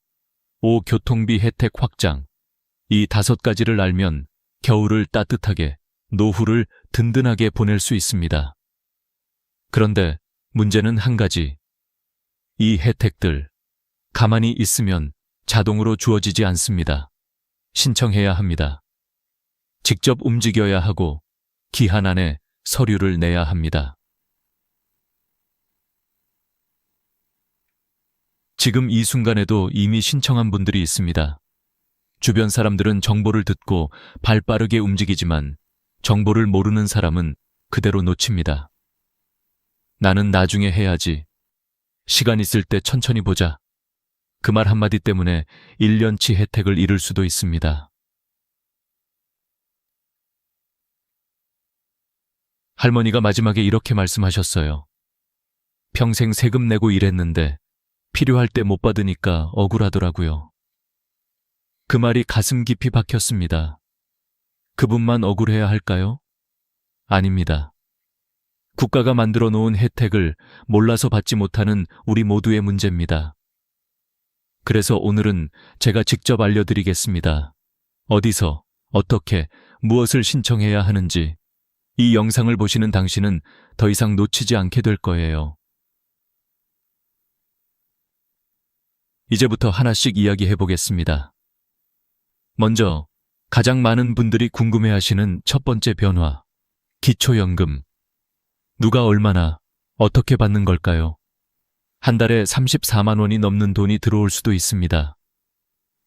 5. 교통비 혜택 확장. 이 5가지를 알면 겨울을 따뜻하게, 노후를 든든하게 보낼 수 있습니다. 그런데 문제는 한 가지. 이 혜택들, 가만히 있으면 자동으로 주어지지 않습니다. 신청해야 합니다. 직접 움직여야 하고 기한 안에 서류를 내야 합니다. 지금 이 순간에도 이미 신청한 분들이 있습니다. 주변 사람들은 정보를 듣고 발빠르게 움직이지만 정보를 모르는 사람은 그대로 놓칩니다. 나는 나중에 해야지. 시간 있을 때 천천히 보자. 그 말 한마디 때문에 1년치 혜택을 잃을 수도 있습니다. 할머니가 마지막에 이렇게 말씀하셨어요. 평생 세금 내고 일했는데 필요할 때 못 받으니까 억울하더라고요. 그 말이 가슴 깊이 박혔습니다. 그분만 억울해야 할까요? 아닙니다. 국가가 만들어 놓은 혜택을 몰라서 받지 못하는 우리 모두의 문제입니다. 그래서 오늘은 제가 직접 알려드리겠습니다. 어디서, 어떻게, 무엇을 신청해야 하는지 이 영상을 보시는 당신은 더 이상 놓치지 않게 될 거예요. 이제부터 하나씩 이야기해 보겠습니다. 먼저 가장 많은 분들이 궁금해하시는 첫 번째 변화, 기초연금. 누가 얼마나, 어떻게 받는 걸까요? 한 달에 34만 원이 넘는 돈이 들어올 수도 있습니다.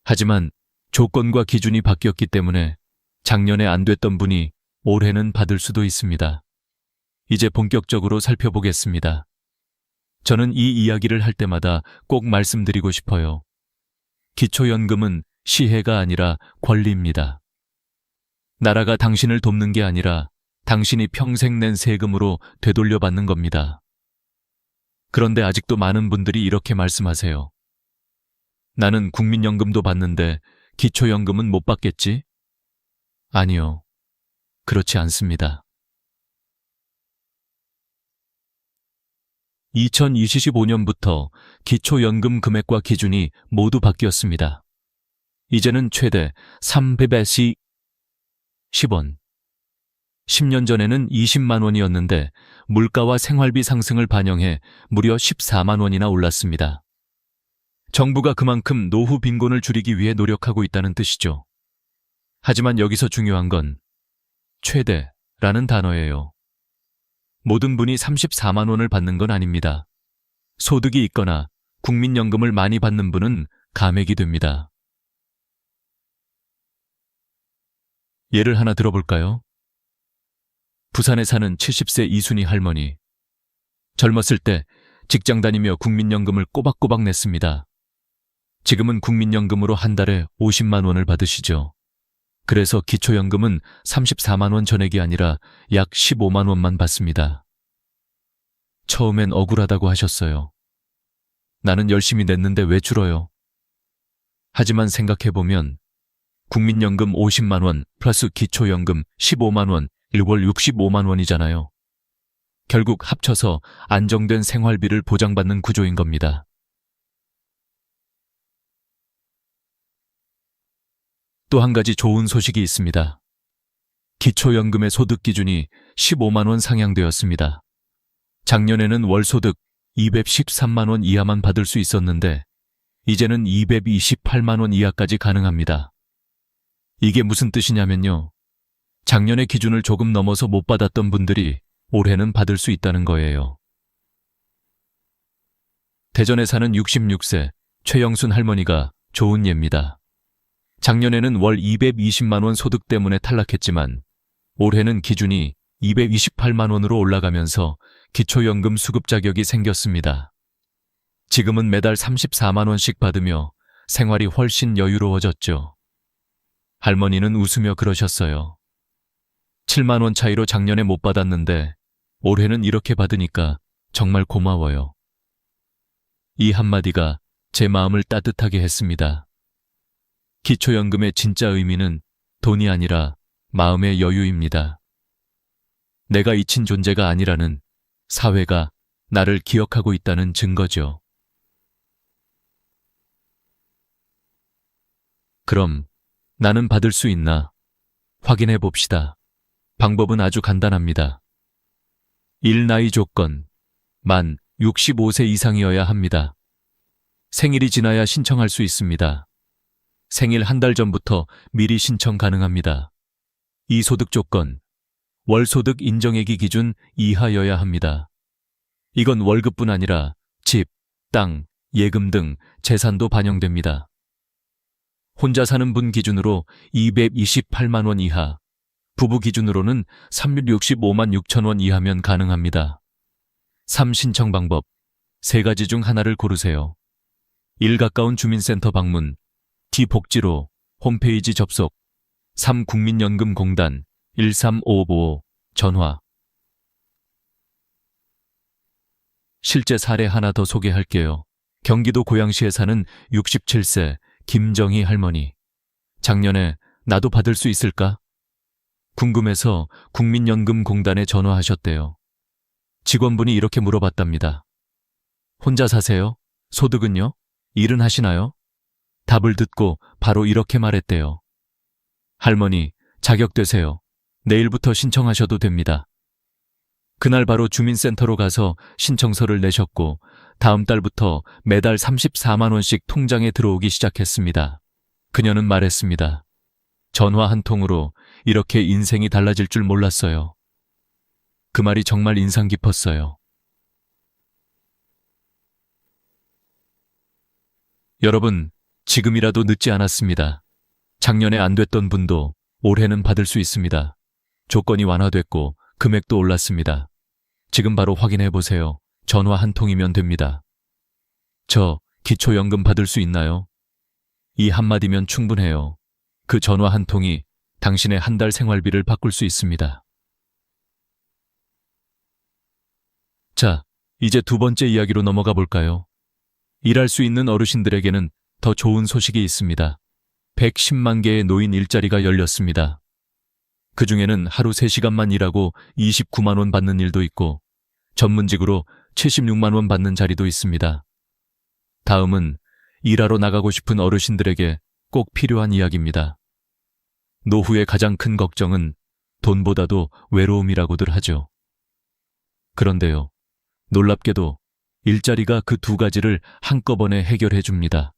하지만 조건과 기준이 바뀌었기 때문에 작년에 안 됐던 분이 올해는 받을 수도 있습니다. 이제 본격적으로 살펴보겠습니다. 저는 이 이야기를 할 때마다 꼭 말씀드리고 싶어요. 기초연금은 시혜가 아니라 권리입니다. 나라가 당신을 돕는 게 아니라 당신이 평생 낸 세금으로 되돌려 받는 겁니다. 그런데 아직도 많은 분들이 이렇게 말씀하세요. 나는 국민연금도 받는데 기초연금은 못 받겠지? 아니요. 그렇지 않습니다. 2025년부터 기초연금 금액과 기준이 모두 바뀌었습니다. 이제는 최대 310원. 10년 전에는 20만 원이었는데 물가와 생활비 상승을 반영해 무려 14만 원이나 올랐습니다. 정부가 그만큼 노후 빈곤을 줄이기 위해 노력하고 있다는 뜻이죠. 하지만 여기서 중요한 건 최대라는 단어예요. 모든 분이 34만 원을 받는 건 아닙니다. 소득이 있거나 국민연금을 많이 받는 분은 감액이 됩니다. 예를 하나 들어볼까요? 부산에 사는 70세 이순희 할머니. 젊었을 때 직장 다니며 국민연금을 꼬박꼬박 냈습니다. 지금은 국민연금으로 한 달에 50만 원을 받으시죠. 그래서 기초연금은 34만 원 전액이 아니라 약 15만 원만 받습니다. 처음엔 억울하다고 하셨어요. 나는 열심히 냈는데 왜 줄어요? 하지만 생각해보면 국민연금 50만 원 플러스 기초연금 15만 원, 1월 65만 원이잖아요. 결국 합쳐서 안정된 생활비를 보장받는 구조인 겁니다. 또 한 가지 좋은 소식이 있습니다. 기초연금의 소득 기준이 15만 원 상향되었습니다. 작년에는 월소득 213만 원 이하만 받을 수 있었는데 이제는 228만 원 이하까지 가능합니다. 이게 무슨 뜻이냐면요. 작년의 기준을 조금 넘어서 못 받았던 분들이 올해는 받을 수 있다는 거예요. 대전에 사는 66세 최영순 할머니가 좋은 예입니다. 작년에는 월 220만 원 소득 때문에 탈락했지만 올해는 기준이 228만 원으로 올라가면서 기초연금 수급 자격이 생겼습니다. 지금은 매달 34만 원씩 받으며 생활이 훨씬 여유로워졌죠. 할머니는 웃으며 그러셨어요. 7만 원 차이로 작년에 못 받았는데 올해는 이렇게 받으니까 정말 고마워요. 이 한마디가 제 마음을 따뜻하게 했습니다. 기초연금의 진짜 의미는 돈이 아니라 마음의 여유입니다. 내가 잊힌 존재가 아니라는, 사회가 나를 기억하고 있다는 증거죠. 그럼 나는 받을 수 있나? 확인해 봅시다. 방법은 아주 간단합니다. 1. 나이 조건. 만 65세 이상이어야 합니다. 생일이 지나야 신청할 수 있습니다. 생일 한 달 전부터 미리 신청 가능합니다. 2. 소득 조건. 월소득 인정액이 기준 이하여야 합니다. 이건 월급뿐 아니라 집, 땅, 예금 등 재산도 반영됩니다. 혼자 사는 분 기준으로 228만 원 이하, 부부 기준으로는 365만 6천 원 이하면 가능합니다. 3. 신청 방법. 3가지 중 하나를 고르세요. 1. 가까운 주민센터 방문. 2. 복지로 홈페이지 접속. 3. 국민연금공단 13555 전화. 실제 사례 하나 더 소개할게요. 경기도 고양시에 사는 67세 김정희 할머니. 작년에 나도 받을 수 있을까? 궁금해서 국민연금공단에 전화하셨대요. 직원분이 이렇게 물어봤답니다. 혼자 사세요? 소득은요? 일은 하시나요? 답을 듣고 바로 이렇게 말했대요. 할머니, 자격되세요. 내일부터 신청하셔도 됩니다. 그날 바로 주민센터로 가서 신청서를 내셨고 다음 달부터 매달 34만 원씩 통장에 들어오기 시작했습니다. 그녀는 말했습니다. 전화 한 통으로 이렇게 인생이 달라질 줄 몰랐어요. 그 말이 정말 인상 깊었어요. 여러분, 지금이라도 늦지 않았습니다. 작년에 안 됐던 분도 올해는 받을 수 있습니다. 조건이 완화됐고 금액도 올랐습니다. 지금 바로 확인해 보세요. 전화 한 통이면 됩니다. 저 기초연금 받을 수 있나요? 이 한마디면 충분해요. 그 전화 한 통이 당신의 한 달 생활비를 바꿀 수 있습니다. 자, 이제 두 번째 이야기로 넘어가 볼까요? 일할 수 있는 어르신들에게는 더 좋은 소식이 있습니다. 110만 개의 노인 일자리가 열렸습니다. 그중에는 하루 3시간만 일하고 29만 원 받는 일도 있고 전문직으로 76만 원 받는 자리도 있습니다. 다음은 일하러 나가고 싶은 어르신들에게 꼭 필요한 이야기입니다. 노후의 가장 큰 걱정은 돈보다도 외로움이라고들 하죠. 그런데요, 놀랍게도 일자리가 그 두 가지를 한꺼번에 해결해 줍니다.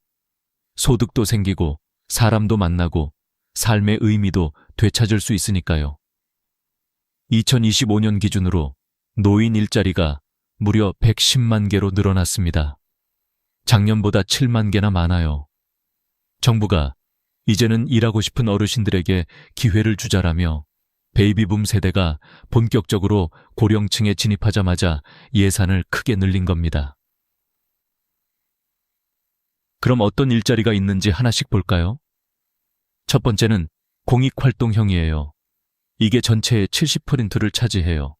소득도 생기고 사람도 만나고 삶의 의미도 되찾을 수 있으니까요. 2025년 기준으로 노인 일자리가 무려 110만 개로 늘어났습니다. 작년보다 7만 개나 많아요. 정부가 이제는 일하고 싶은 어르신들에게 기회를 주자라며 베이비붐 세대가 본격적으로 고령층에 진입하자마자 예산을 크게 늘린 겁니다. 그럼 어떤 일자리가 있는지 하나씩 볼까요? 첫 번째는 공익활동형이에요. 이게 전체의 70%를 차지해요.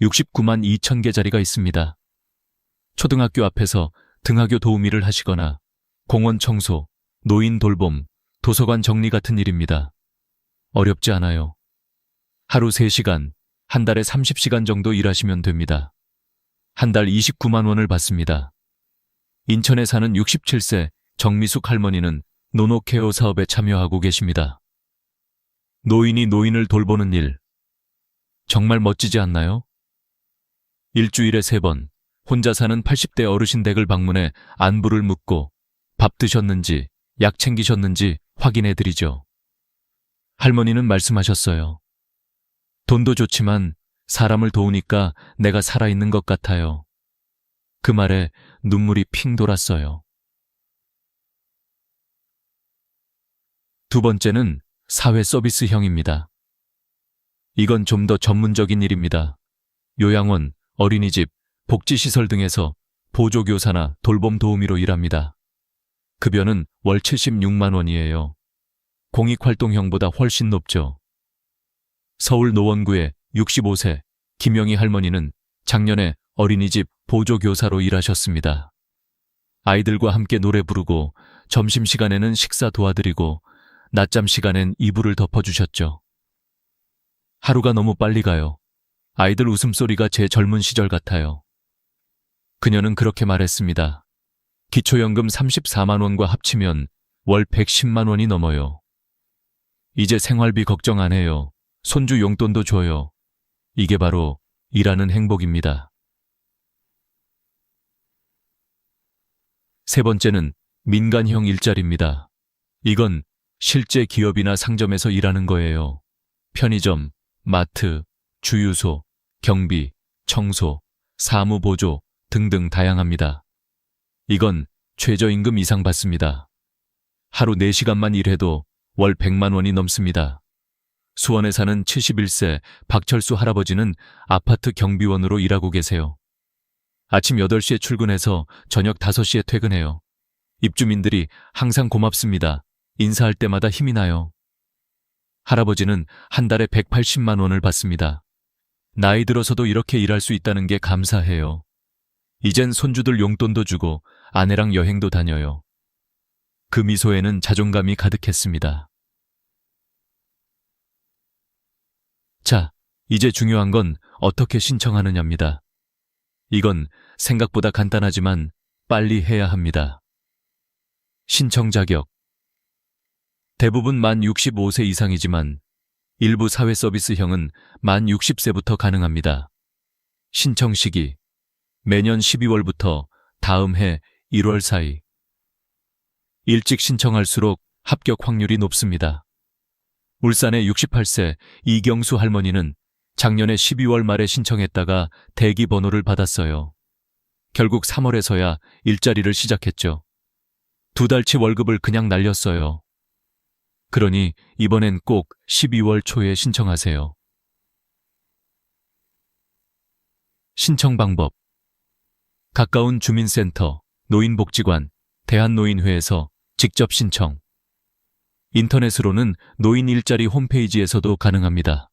69만 2천 개 자리가 있습니다. 초등학교 앞에서 등하교 도우미를 하시거나 공원 청소, 노인 돌봄, 도서관 정리 같은 일입니다. 어렵지 않아요. 하루 3시간, 한 달에 30시간 정도 일하시면 됩니다. 한 달 29만 원을 받습니다. 인천에 사는 67세 정미숙 할머니는 노노케어 사업에 참여하고 계십니다. 노인이 노인을 돌보는 일. 정말 멋지지 않나요? 일주일에 3번, 혼자 사는 80대 어르신 댁을 방문해 안부를 묻고 밥 드셨는지, 약 챙기셨는지 확인해드리죠. 할머니는 말씀하셨어요. 돈도 좋지만 사람을 도우니까 내가 살아있는 것 같아요. 그 말에 눈물이 핑 돌았어요. 두 번째는 사회 서비스형입니다. 이건 좀 더 전문적인 일입니다. 요양원, 어린이집, 복지시설 등에서 보조교사나 돌봄 도우미로 일합니다. 급여는 월 76만 원이에요. 공익활동형보다 훨씬 높죠. 서울 노원구의 65세 김영희 할머니는 작년에 어린이집 보조교사로 일하셨습니다. 아이들과 함께 노래 부르고 점심시간에는 식사 도와드리고 낮잠 시간엔 이불을 덮어주셨죠. 하루가 너무 빨리 가요. 아이들 웃음소리가 제 젊은 시절 같아요. 그녀는 그렇게 말했습니다. 기초연금 34만 원과 합치면 월 110만 원이 넘어요. 이제 생활비 걱정 안 해요. 손주 용돈도 줘요. 이게 바로 일하는 행복입니다. 세 번째는 민간형 일자리입니다. 이건 실제 기업이나 상점에서 일하는 거예요. 편의점, 마트, 주유소, 경비, 청소, 사무보조 등등 다양합니다. 이건 최저임금 이상 받습니다. 하루 4시간만 일해도 월 100만 원이 넘습니다. 수원에 사는 71세 박철수 할아버지는 아파트 경비원으로 일하고 계세요. 아침 8시에 출근해서 저녁 5시에 퇴근해요. 입주민들이 항상 고맙습니다. 인사할 때마다 힘이 나요. 할아버지는 한 달에 180만 원을 받습니다. 나이 들어서도 이렇게 일할 수 있다는 게 감사해요. 이젠 손주들 용돈도 주고 아내랑 여행도 다녀요. 그 미소에는 자존감이 가득했습니다. 자, 이제 중요한 건 어떻게 신청하느냐입니다. 이건 생각보다 간단하지만 빨리 해야 합니다. 신청 자격. 대부분 만 65세 이상이지만 일부 사회 서비스형은 만 60세부터 가능합니다. 신청 시기. 매년 12월부터 다음 해 1월 사이. 일찍 신청할수록 합격 확률이 높습니다. 울산의 68세 이경수 할머니는 작년에 12월 말에 신청했다가 대기 번호를 받았어요. 결국 3월에서야 일자리를 시작했죠. 2달치 월급을 그냥 날렸어요. 그러니 이번엔 꼭 12월 초에 신청하세요. 신청 방법. 가까운 주민센터, 노인복지관, 대한노인회에서 직접 신청. 인터넷으로는 노인 일자리 홈페이지에서도 가능합니다.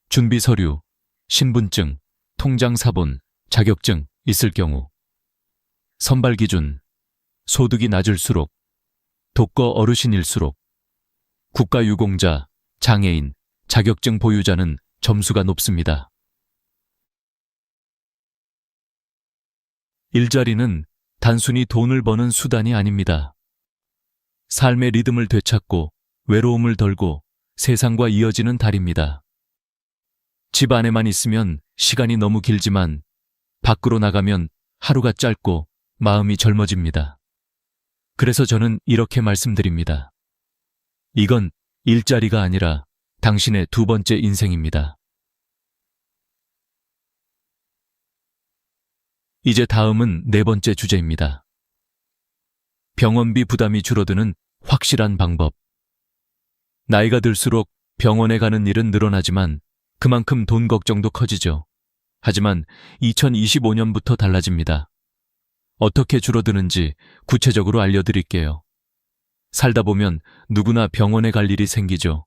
준비 서류, 신분증, 통장 사본, 자격증 있을 경우. 선발 기준, 소득이 낮을수록, 독거 어르신일수록, 국가유공자, 장애인, 자격증 보유자는 점수가 높습니다. 일자리는 단순히 돈을 버는 수단이 아닙니다. 삶의 리듬을 되찾고 외로움을 덜고 세상과 이어지는 달입니다. 집 안에만 있으면 시간이 너무 길지만 밖으로 나가면 하루가 짧고 마음이 젊어집니다. 그래서 저는 이렇게 말씀드립니다. 이건 일자리가 아니라 당신의 두 번째 인생입니다. 이제 다음은 네 번째 주제입니다. 병원비 부담이 줄어드는 확실한 방법. 나이가 들수록 병원에 가는 일은 늘어나지만 그만큼 돈 걱정도 커지죠. 하지만 2025년부터 달라집니다. 어떻게 줄어드는지 구체적으로 알려드릴게요. 살다 보면 누구나 병원에 갈 일이 생기죠.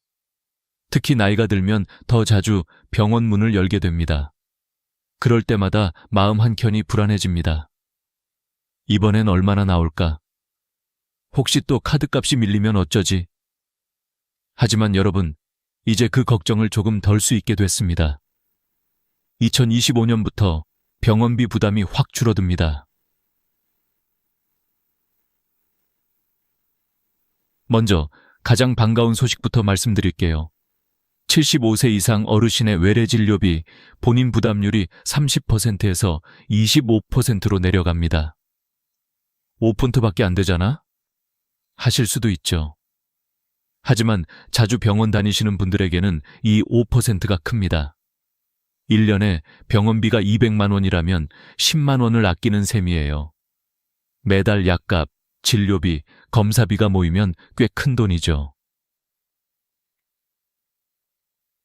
특히 나이가 들면 더 자주 병원 문을 열게 됩니다. 그럴 때마다 마음 한켠이 불안해집니다. 이번엔 얼마나 나올까? 혹시 또 카드값이 밀리면 어쩌지? 하지만 여러분, 이제 그 걱정을 조금 덜 수 있게 됐습니다. 2025년부터 병원비 부담이 확 줄어듭니다. 먼저 가장 반가운 소식부터 말씀드릴게요. 75세 이상 어르신의 외래진료비 본인 부담률이 30%에서 25%로 내려갑니다. 5폰트밖에 안 되잖아? 하실 수도 있죠. 하지만 자주 병원 다니시는 분들에게는 이 5%가 큽니다. 1년에 병원비가 200만 원이라면 10만 원을 아끼는 셈이에요. 매달 약값, 진료비, 검사비가 모이면 꽤 큰 돈이죠.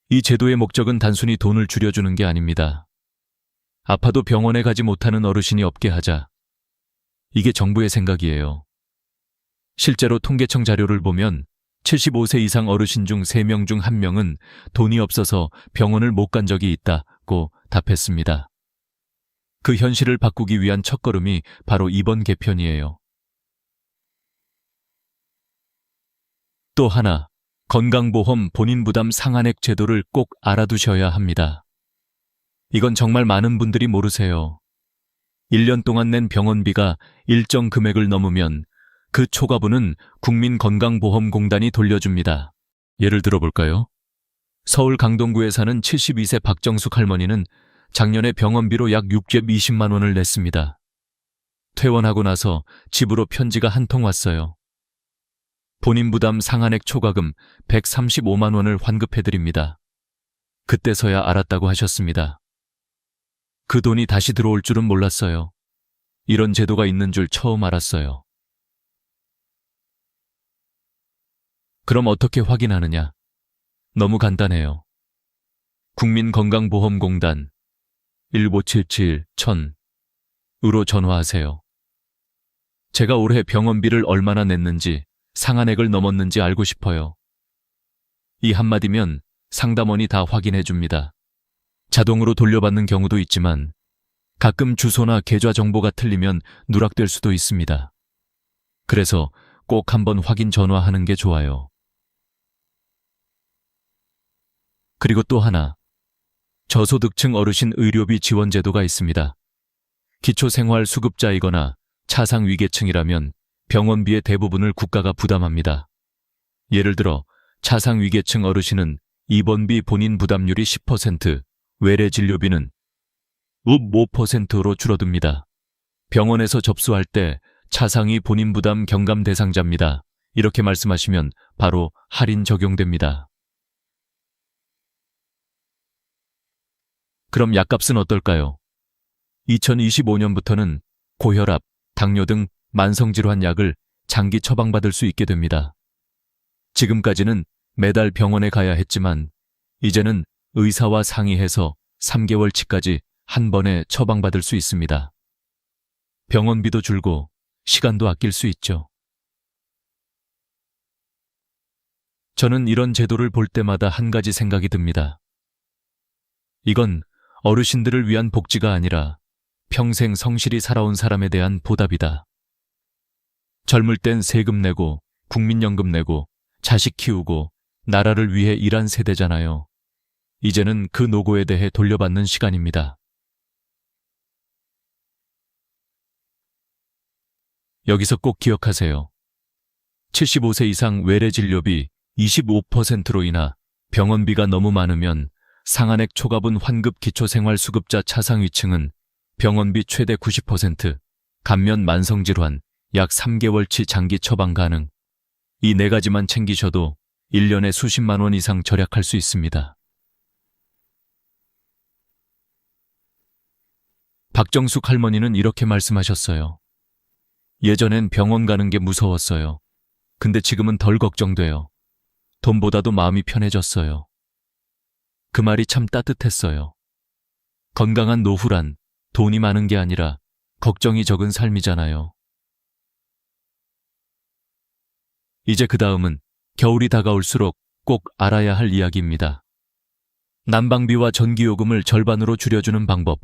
이 제도의 목적은 단순히 돈을 줄여주는 게 아닙니다. 아파도 병원에 가지 못하는 어르신이 없게 하자. 이게 정부의 생각이에요. 실제로 통계청 자료를 보면 75세 이상 어르신 중 3명 중 1명은 돈이 없어서 병원을 못 간 적이 있다고 답했습니다. 그 현실을 바꾸기 위한 첫걸음이 바로 이번 개편이에요. 또 하나, 건강보험 본인 부담 상한액 제도를 꼭 알아두셔야 합니다. 이건 정말 많은 분들이 모르세요. 1년 동안 낸 병원비가 일정 금액을 넘으면 그 초과분은 국민건강보험공단이 돌려줍니다. 예를 들어볼까요? 서울 강동구에 사는 72세 박정숙 할머니는 작년에 병원비로 약 620만 원을 냈습니다. 퇴원하고 나서 집으로 편지가 한 통 왔어요. 본인 부담 상한액 초과금 135만 원을 환급해드립니다. 그때서야 알았다고 하셨습니다. 그 돈이 다시 들어올 줄은 몰랐어요. 이런 제도가 있는 줄 처음 알았어요. 그럼 어떻게 확인하느냐? 너무 간단해요. 국민건강보험공단 1577-1000으로 전화하세요. 제가 올해 병원비를 얼마나 냈는지, 상한액을 넘었는지 알고 싶어요. 이 한마디면 상담원이 다 확인해 줍니다. 자동으로 돌려받는 경우도 있지만 가끔 주소나 계좌 정보가 틀리면 누락될 수도 있습니다. 그래서 꼭 한번 확인 전화하는 게 좋아요. 그리고 또 하나, 저소득층 어르신 의료비 지원 제도가 있습니다. 기초생활수급자이거나 차상위계층이라면 병원비의 대부분을 국가가 부담합니다. 예를 들어 차상위계층 어르신은 입원비 본인 부담률이 10%, 외래진료비는 5%로 줄어듭니다. 병원에서 접수할 때 차상위 본인 부담 경감 대상자입니다. 이렇게 말씀하시면 바로 할인 적용됩니다. 그럼 약값은 어떨까요? 2025년부터는 고혈압, 당뇨 등 만성질환 약을 장기 처방받을 수 있게 됩니다. 지금까지는 매달 병원에 가야 했지만 이제는 의사와 상의해서 3개월치까지 한 번에 처방받을 수 있습니다. 병원비도 줄고 시간도 아낄 수 있죠. 저는 이런 제도를 볼 때마다 한 가지 생각이 듭니다. 이건 어르신들을 위한 복지가 아니라 평생 성실히 살아온 사람에 대한 보답이다. 젊을 땐 세금 내고 국민연금 내고 자식 키우고 나라를 위해 일한 세대잖아요. 이제는 그 노고에 대해 돌려받는 시간입니다. 여기서 꼭 기억하세요. 75세 이상 외래진료비 25%로 인하 병원비가 너무 많으면 상한액 초과분 환급 기초생활수급자 차상위층은 병원비 최대 90%, 감면 만성질환 약 3개월치 장기 처방 가능. 이 4가지만 챙기셔도 1년에 수십만 원 이상 절약할 수 있습니다. 박정숙 할머니는 이렇게 말씀하셨어요. 예전엔 병원 가는 게 무서웠어요. 근데 지금은 덜 걱정돼요. 돈보다도 마음이 편해졌어요. 그 말이 참 따뜻했어요. 건강한 노후란 돈이 많은 게 아니라 걱정이 적은 삶이잖아요. 이제 그 다음은 겨울이 다가올수록 꼭 알아야 할 이야기입니다. 난방비와 전기요금을 절반으로 줄여주는 방법.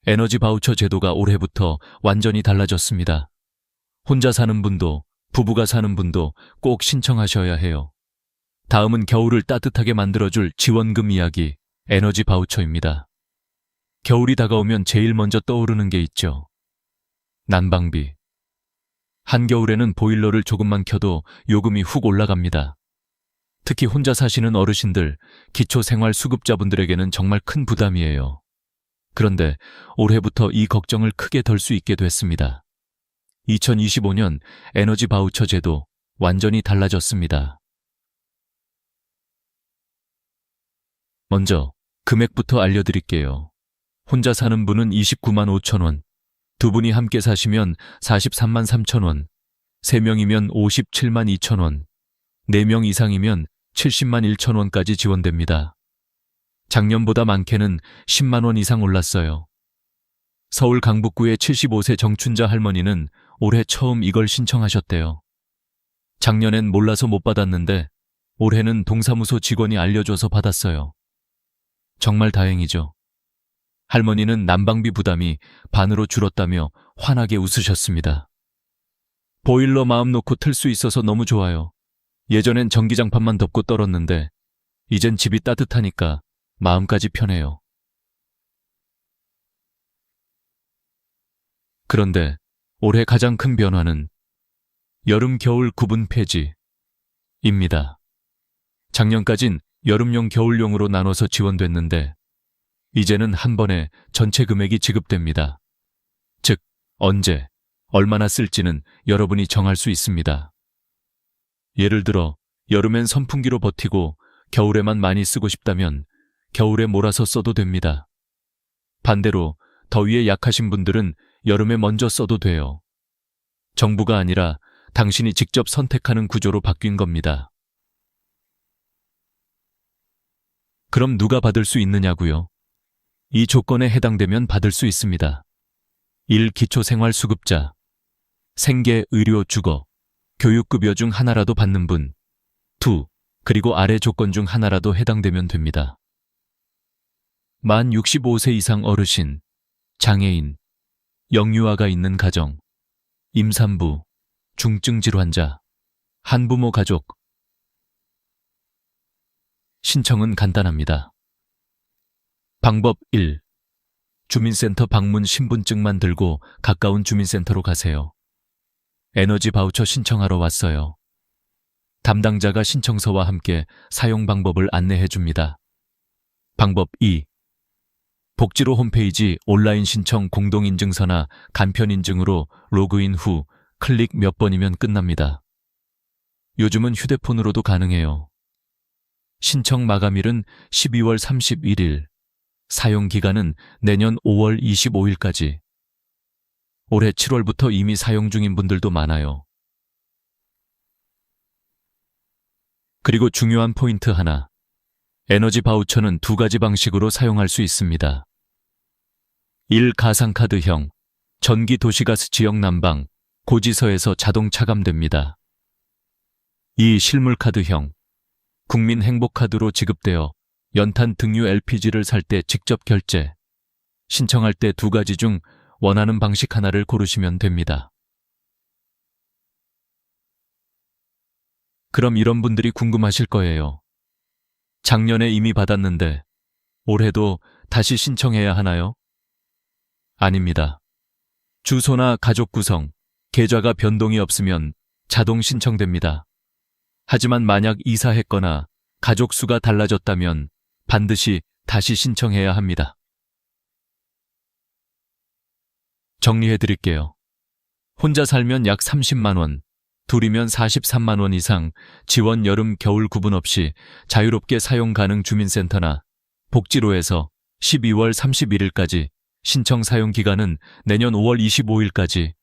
에너지 바우처 제도가 올해부터 완전히 달라졌습니다. 혼자 사는 분도 부부가 사는 분도 꼭 신청하셔야 해요. 다음은 겨울을 따뜻하게 만들어줄 지원금 이야기, 에너지 바우처입니다. 겨울이 다가오면 제일 먼저 떠오르는 게 있죠. 난방비. 한겨울에는 보일러를 조금만 켜도 요금이 훅 올라갑니다. 특히 혼자 사시는 어르신들, 기초생활수급자분들에게는 정말 큰 부담이에요. 그런데 올해부터 이 걱정을 크게 덜 수 있게 됐습니다. 2025년 에너지 바우처 제도 완전히 달라졌습니다. 먼저 금액부터 알려드릴게요. 혼자 사는 분은 29만 5천 원, 두 분이 함께 사시면 43만 3천 원, 3명이면 57만 2천 원, 4명 이상이면 70만 1천 원까지 지원됩니다. 작년보다 많게는 10만 원 이상 올랐어요. 서울 강북구의 75세 정춘자 할머니는 올해 처음 이걸 신청하셨대요. 작년엔 몰라서 못 받았는데 올해는 동사무소 직원이 알려줘서 받았어요. 정말 다행이죠. 할머니는 난방비 부담이 반으로 줄었다며 환하게 웃으셨습니다. 보일러 마음 놓고 틀 수 있어서 너무 좋아요. 예전엔 전기장판만 덮고 떨었는데 이젠 집이 따뜻하니까 마음까지 편해요. 그런데 올해 가장 큰 변화는 여름 겨울 구분 폐지입니다. 작년까진 여름용 겨울용으로 나눠서 지원됐는데 이제는 한 번에 전체 금액이 지급됩니다. 즉, 언제, 얼마나 쓸지는 여러분이 정할 수 있습니다. 예를 들어 여름엔 선풍기로 버티고 겨울에만 많이 쓰고 싶다면 겨울에 몰아서 써도 됩니다. 반대로 더위에 약하신 분들은 여름에 먼저 써도 돼요. 정부가 아니라 당신이 직접 선택하는 구조로 바뀐 겁니다. 그럼 누가 받을 수 있느냐고요? 이 조건에 해당되면 받을 수 있습니다. 1. 기초생활수급자, 생계, 의료, 주거, 교육급여 중 하나라도 받는 분. 2. 그리고 아래 조건 중 하나라도 해당되면 됩니다. 만 65세 이상 어르신, 장애인, 영유아가 있는 가정, 임산부, 중증 질환자, 한부모 가족. 신청은 간단합니다. 방법 1. 주민센터 방문 신분증만 들고 가까운 주민센터로 가세요. 에너지 바우처 신청하러 왔어요. 담당자가 신청서와 함께 사용 방법을 안내해 줍니다. 방법 2. 복지로 홈페이지 온라인 신청 공동인증서나 간편인증으로 로그인 후 클릭 몇 번이면 끝납니다. 요즘은 휴대폰으로도 가능해요. 신청 마감일은 12월 31일, 사용기간은 내년 5월 25일까지. 올해 7월부터 이미 사용 중인 분들도 많아요. 그리고 중요한 포인트 하나. 에너지 바우처는 두 가지 방식으로 사용할 수 있습니다. 1. 가상카드형, 전기 도시가스 지역 난방, 고지서에서 자동 차감됩니다. 2. 실물카드형, 국민행복카드로 지급되어 연탄 등유 LPG를 살 때 직접 결제. 신청할 때 두 가지 중 원하는 방식 하나를 고르시면 됩니다. 그럼 이런 분들이 궁금하실 거예요. 작년에 이미 받았는데 올해도 다시 신청해야 하나요? 아닙니다. 주소나 가족 구성, 계좌가 변동이 없으면 자동 신청됩니다. 하지만 만약 이사했거나 가족 수가 달라졌다면 반드시 다시 신청해야 합니다. 정리해 드릴게요. 혼자 살면 약 30만 원, 둘이면 43만 원 이상 지원 여름 겨울 구분 없이 자유롭게 사용 가능 주민센터나 복지로에서 12월 31일까지, 신청 사용 기간은 내년 5월 25일까지.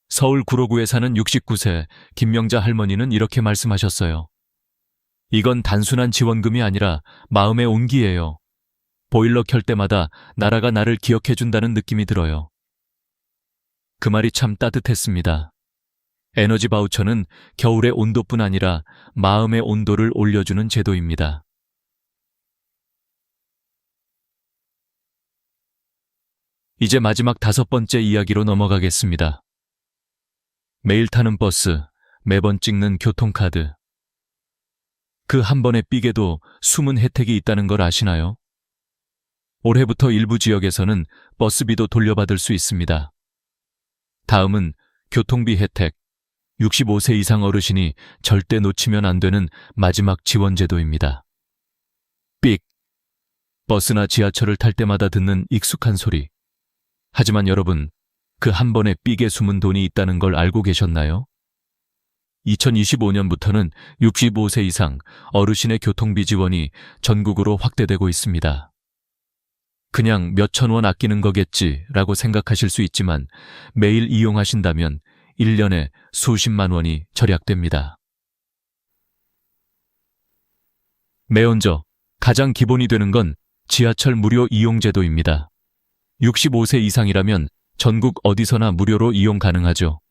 서울 구로구에 사는 69세 김명자 할머니는 이렇게 말씀하셨어요. 이건 단순한 지원금이 아니라 마음의 온기예요. 보일러 켤 때마다 나라가 나를 기억해준다는 느낌이 들어요. 그 말이 참 따뜻했습니다. 에너지 바우처는 겨울의 온도뿐 아니라 마음의 온도를 올려주는 제도입니다. 이제 마지막 5번째 이야기로 넘어가겠습니다. 매일 타는 버스, 매번 찍는 교통카드. 그 한 번의 삑에도 숨은 혜택이 있다는 걸 아시나요? 올해부터 일부 지역에서는 버스비도 돌려받을 수 있습니다. 다음은 교통비 혜택, 65세 이상 어르신이 절대 놓치면 안 되는 마지막 지원제도입니다. 삑! 버스나 지하철을 탈 때마다 듣는 익숙한 소리. 하지만 여러분, 그 한 번에 삑에 숨은 돈이 있다는 걸 알고 계셨나요? 2025년부터는 65세 이상 어르신의 교통비 지원이 전국으로 확대되고 있습니다. 그냥 몇천 원 아끼는 거겠지라고 생각하실 수 있지만 매일 이용하신다면 1년에 수십만 원이 절약됩니다. 매언저, 가장 기본이 되는 건 지하철 무료 이용 제도입니다. 65세 이상이라면 전국 어디서나 무료로 이용 가능하죠.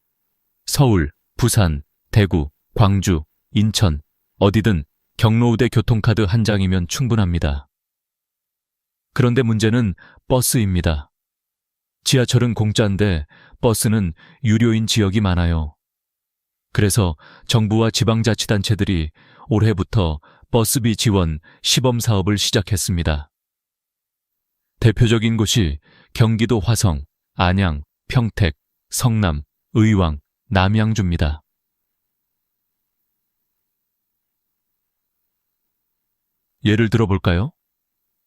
서울, 부산, 대구, 광주, 인천, 어디든 경로우대 교통카드 한 장이면 충분합니다. 그런데 문제는 버스입니다. 지하철은 공짜인데 버스는 유료인 지역이 많아요. 그래서 정부와 지방자치단체들이 올해부터 버스비 지원 시범 사업을 시작했습니다. 대표적인 곳이 경기도 화성, 안양, 평택, 성남, 의왕, 남양주입니다. 예를 들어볼까요?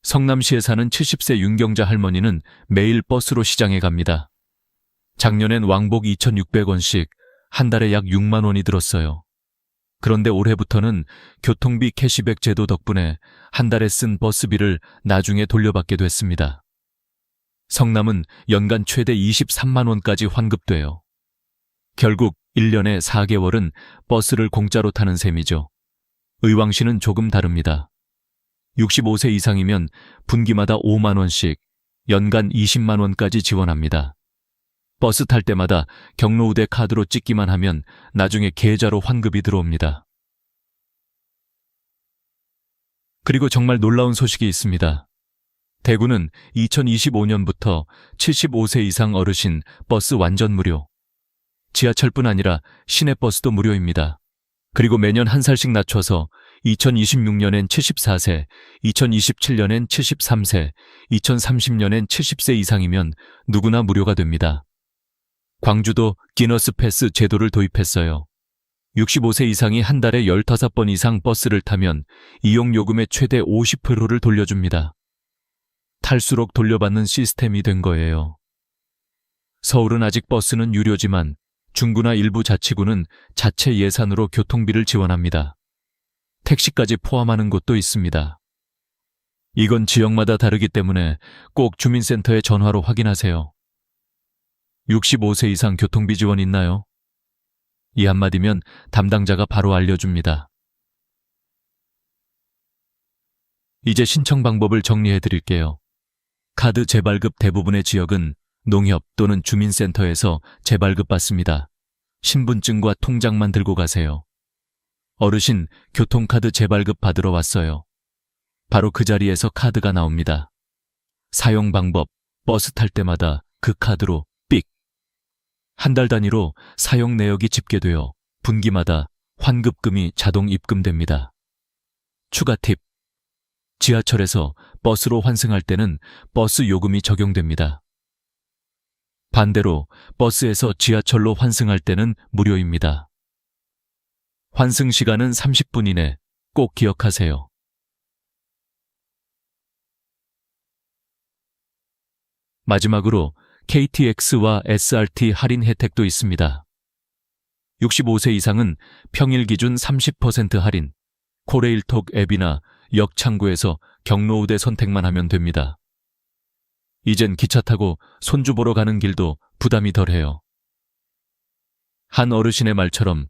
성남시에 사는 70세 윤경자 할머니는 매일 버스로 시장에 갑니다. 작년엔 왕복 2,600원씩 한 달에 약 6만 원이 들었어요. 그런데 올해부터는 교통비 캐시백 제도 덕분에 한 달에 쓴 버스비를 나중에 돌려받게 됐습니다. 성남은 연간 최대 23만 원까지 환급돼요. 결국 1년에 4개월은 버스를 공짜로 타는 셈이죠. 의왕시는 조금 다릅니다. 65세 이상이면 분기마다 5만 원씩, 연간 20만 원까지 지원합니다. 버스 탈 때마다 경로우대 카드로 찍기만 하면 나중에 계좌로 환급이 들어옵니다. 그리고 정말 놀라운 소식이 있습니다. 대구는 2025년부터 75세 이상 어르신 버스 완전 무료. 지하철뿐 아니라 시내버스도 무료입니다. 그리고 매년 한 살씩 낮춰서 2026년엔 74세, 2027년엔 73세, 2030년엔 70세 이상이면 누구나 무료가 됩니다. 광주도 기너스 패스 제도를 도입했어요. 65세 이상이 한 달에 15번 이상 버스를 타면 이용요금의 최대 50%를 돌려줍니다. 탈수록 돌려받는 시스템이 된 거예요. 서울은 아직 버스는 유료지만 중구나 일부 자치구는 자체 예산으로 교통비를 지원합니다. 택시까지 포함하는 곳도 있습니다. 이건 지역마다 다르기 때문에 꼭 주민센터에 전화로 확인하세요. 65세 이상 교통비 지원 있나요? 이 한마디면 담당자가 바로 알려줍니다. 이제 신청 방법을 정리해 드릴게요. 카드 재발급 대부분의 지역은 농협 또는 주민센터에서 재발급 받습니다. 신분증과 통장만 들고 가세요. 어르신 교통카드 재발급 받으러 왔어요. 바로 그 자리에서 카드가 나옵니다. 사용 방법, 버스 탈 때마다 그 카드로 삑. 한 달 단위로 사용 내역이 집계되어 분기마다 환급금이 자동 입금됩니다. 추가 팁. 지하철에서 버스로 환승할 때는 버스 요금이 적용됩니다. 반대로 버스에서 지하철로 환승할 때는 무료입니다. 환승 시간은 30분 이내, 꼭 기억하세요. 마지막으로 KTX와 SRT 할인 혜택도 있습니다. 65세 이상은 평일 기준 30% 할인, 코레일톡 앱이나 역 창구에서 경로우대 선택만 하면 됩니다. 이젠 기차 타고 손주 보러 가는 길도 부담이 덜해요. 한 어르신의 말처럼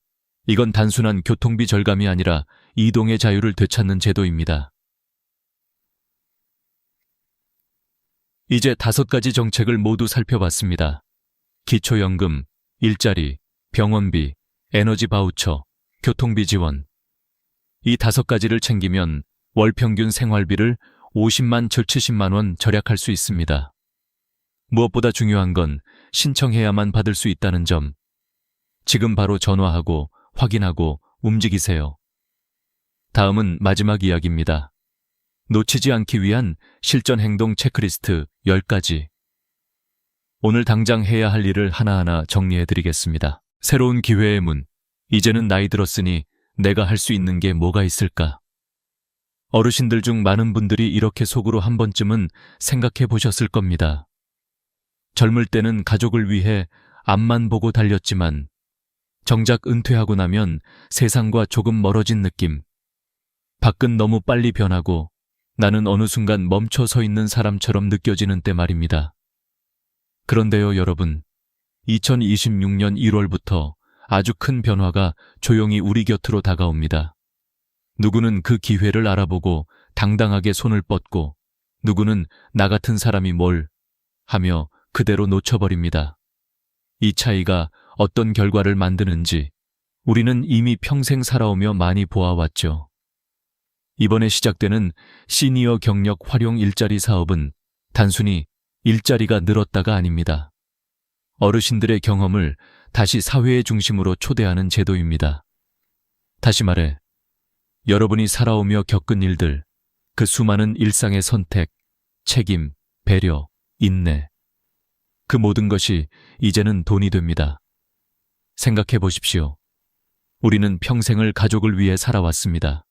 이건 단순한 교통비 절감이 아니라 이동의 자유를 되찾는 제도입니다. 이제 5가지 정책을 모두 살펴봤습니다. 기초연금, 일자리, 병원비, 에너지 바우처, 교통비 지원. 이 5가지를 챙기면 월 평균 생활비를 50만 70만 원 절약할 수 있습니다. 무엇보다 중요한 건 신청해야만 받을 수 있다는 점. 지금 바로 전화하고 확인하고 움직이세요. 다음은 마지막 이야기입니다. 놓치지 않기 위한 실전 행동 체크리스트 10가지. 오늘 당장 해야 할 일을 하나하나 정리해 드리겠습니다. 새로운 기회의 문, 이제는 나이 들었으니 내가 할 수 있는 게 뭐가 있을까? 어르신들 중 많은 분들이 이렇게 속으로 한 번쯤은 생각해 보셨을 겁니다. 젊을 때는 가족을 위해 앞만 보고 달렸지만 정작 은퇴하고 나면 세상과 조금 멀어진 느낌. 밖은 너무 빨리 변하고 나는 어느 순간 멈춰 서 있는 사람처럼 느껴지는 때 말입니다. 그런데요, 여러분. 2026년 1월부터 아주 큰 변화가 조용히 우리 곁으로 다가옵니다. 누구는 그 기회를 알아보고 당당하게 손을 뻗고 누구는 나 같은 사람이 뭘 하며 그대로 놓쳐버립니다. 이 차이가 어떤 결과를 만드는지 우리는 이미 평생 살아오며 많이 보아왔죠. 이번에 시작되는 시니어 경력 활용 일자리 사업은 단순히 일자리가 늘었다가 아닙니다. 어르신들의 경험을 다시 사회의 중심으로 초대하는 제도입니다. 다시 말해, 여러분이 살아오며 겪은 일들, 그 수많은 일상의 선택, 책임, 배려, 인내, 그 모든 것이 이제는 돈이 됩니다. 생각해 보십시오. 우리는 평생을 가족을 위해 살아왔습니다.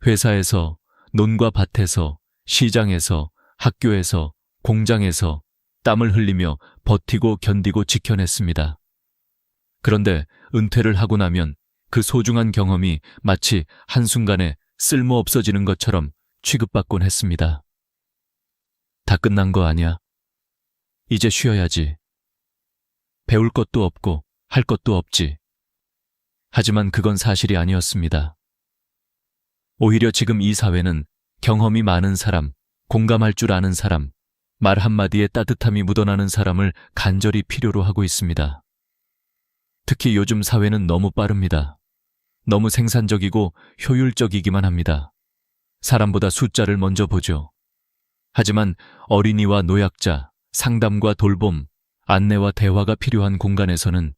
회사에서, 논과 밭에서, 시장에서, 학교에서, 공장에서 땀을 흘리며 버티고 견디고 지켜냈습니다. 그런데 은퇴를 하고 나면 그 소중한 경험이 마치 한순간에 쓸모 없어지는 것처럼 취급받곤 했습니다. 다 끝난 거 아니야? 이제 쉬어야지. 배울 것도 없고 할 것도 없지. 하지만 그건 사실이 아니었습니다. 오히려 지금 이 사회는 경험이 많은 사람, 공감할 줄 아는 사람, 말 한마디에 따뜻함이 묻어나는 사람을 간절히 필요로 하고 있습니다. 특히 요즘 사회는 너무 빠릅니다. 너무 생산적이고 효율적이기만 합니다. 사람보다 숫자를 먼저 보죠. 하지만 어린이와 노약자, 상담과 돌봄, 안내와 대화가 필요한 공간에서는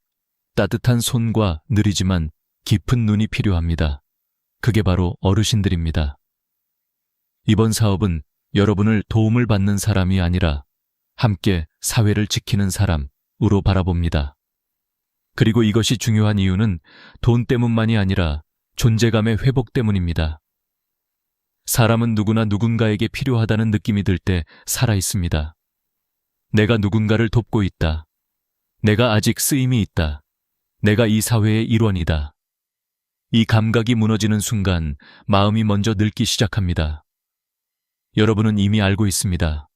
따뜻한 손과 느리지만 깊은 눈이 필요합니다. 그게 바로 어르신들입니다. 이번 사업은 여러분을 도움을 받는 사람이 아니라 함께 사회를 지키는 사람으로 바라봅니다. 그리고 이것이 중요한 이유는 돈 때문만이 아니라 존재감의 회복 때문입니다. 사람은 누구나 누군가에게 필요하다는 느낌이 들 때 살아 있습니다. 내가 누군가를 돕고 있다. 내가 아직 쓰임이 있다. 내가 이 사회의 일원이다. 이 감각이 무너지는 순간 마음이 먼저 늙기 시작합니다. 여러분은 이미 알고 있습니다.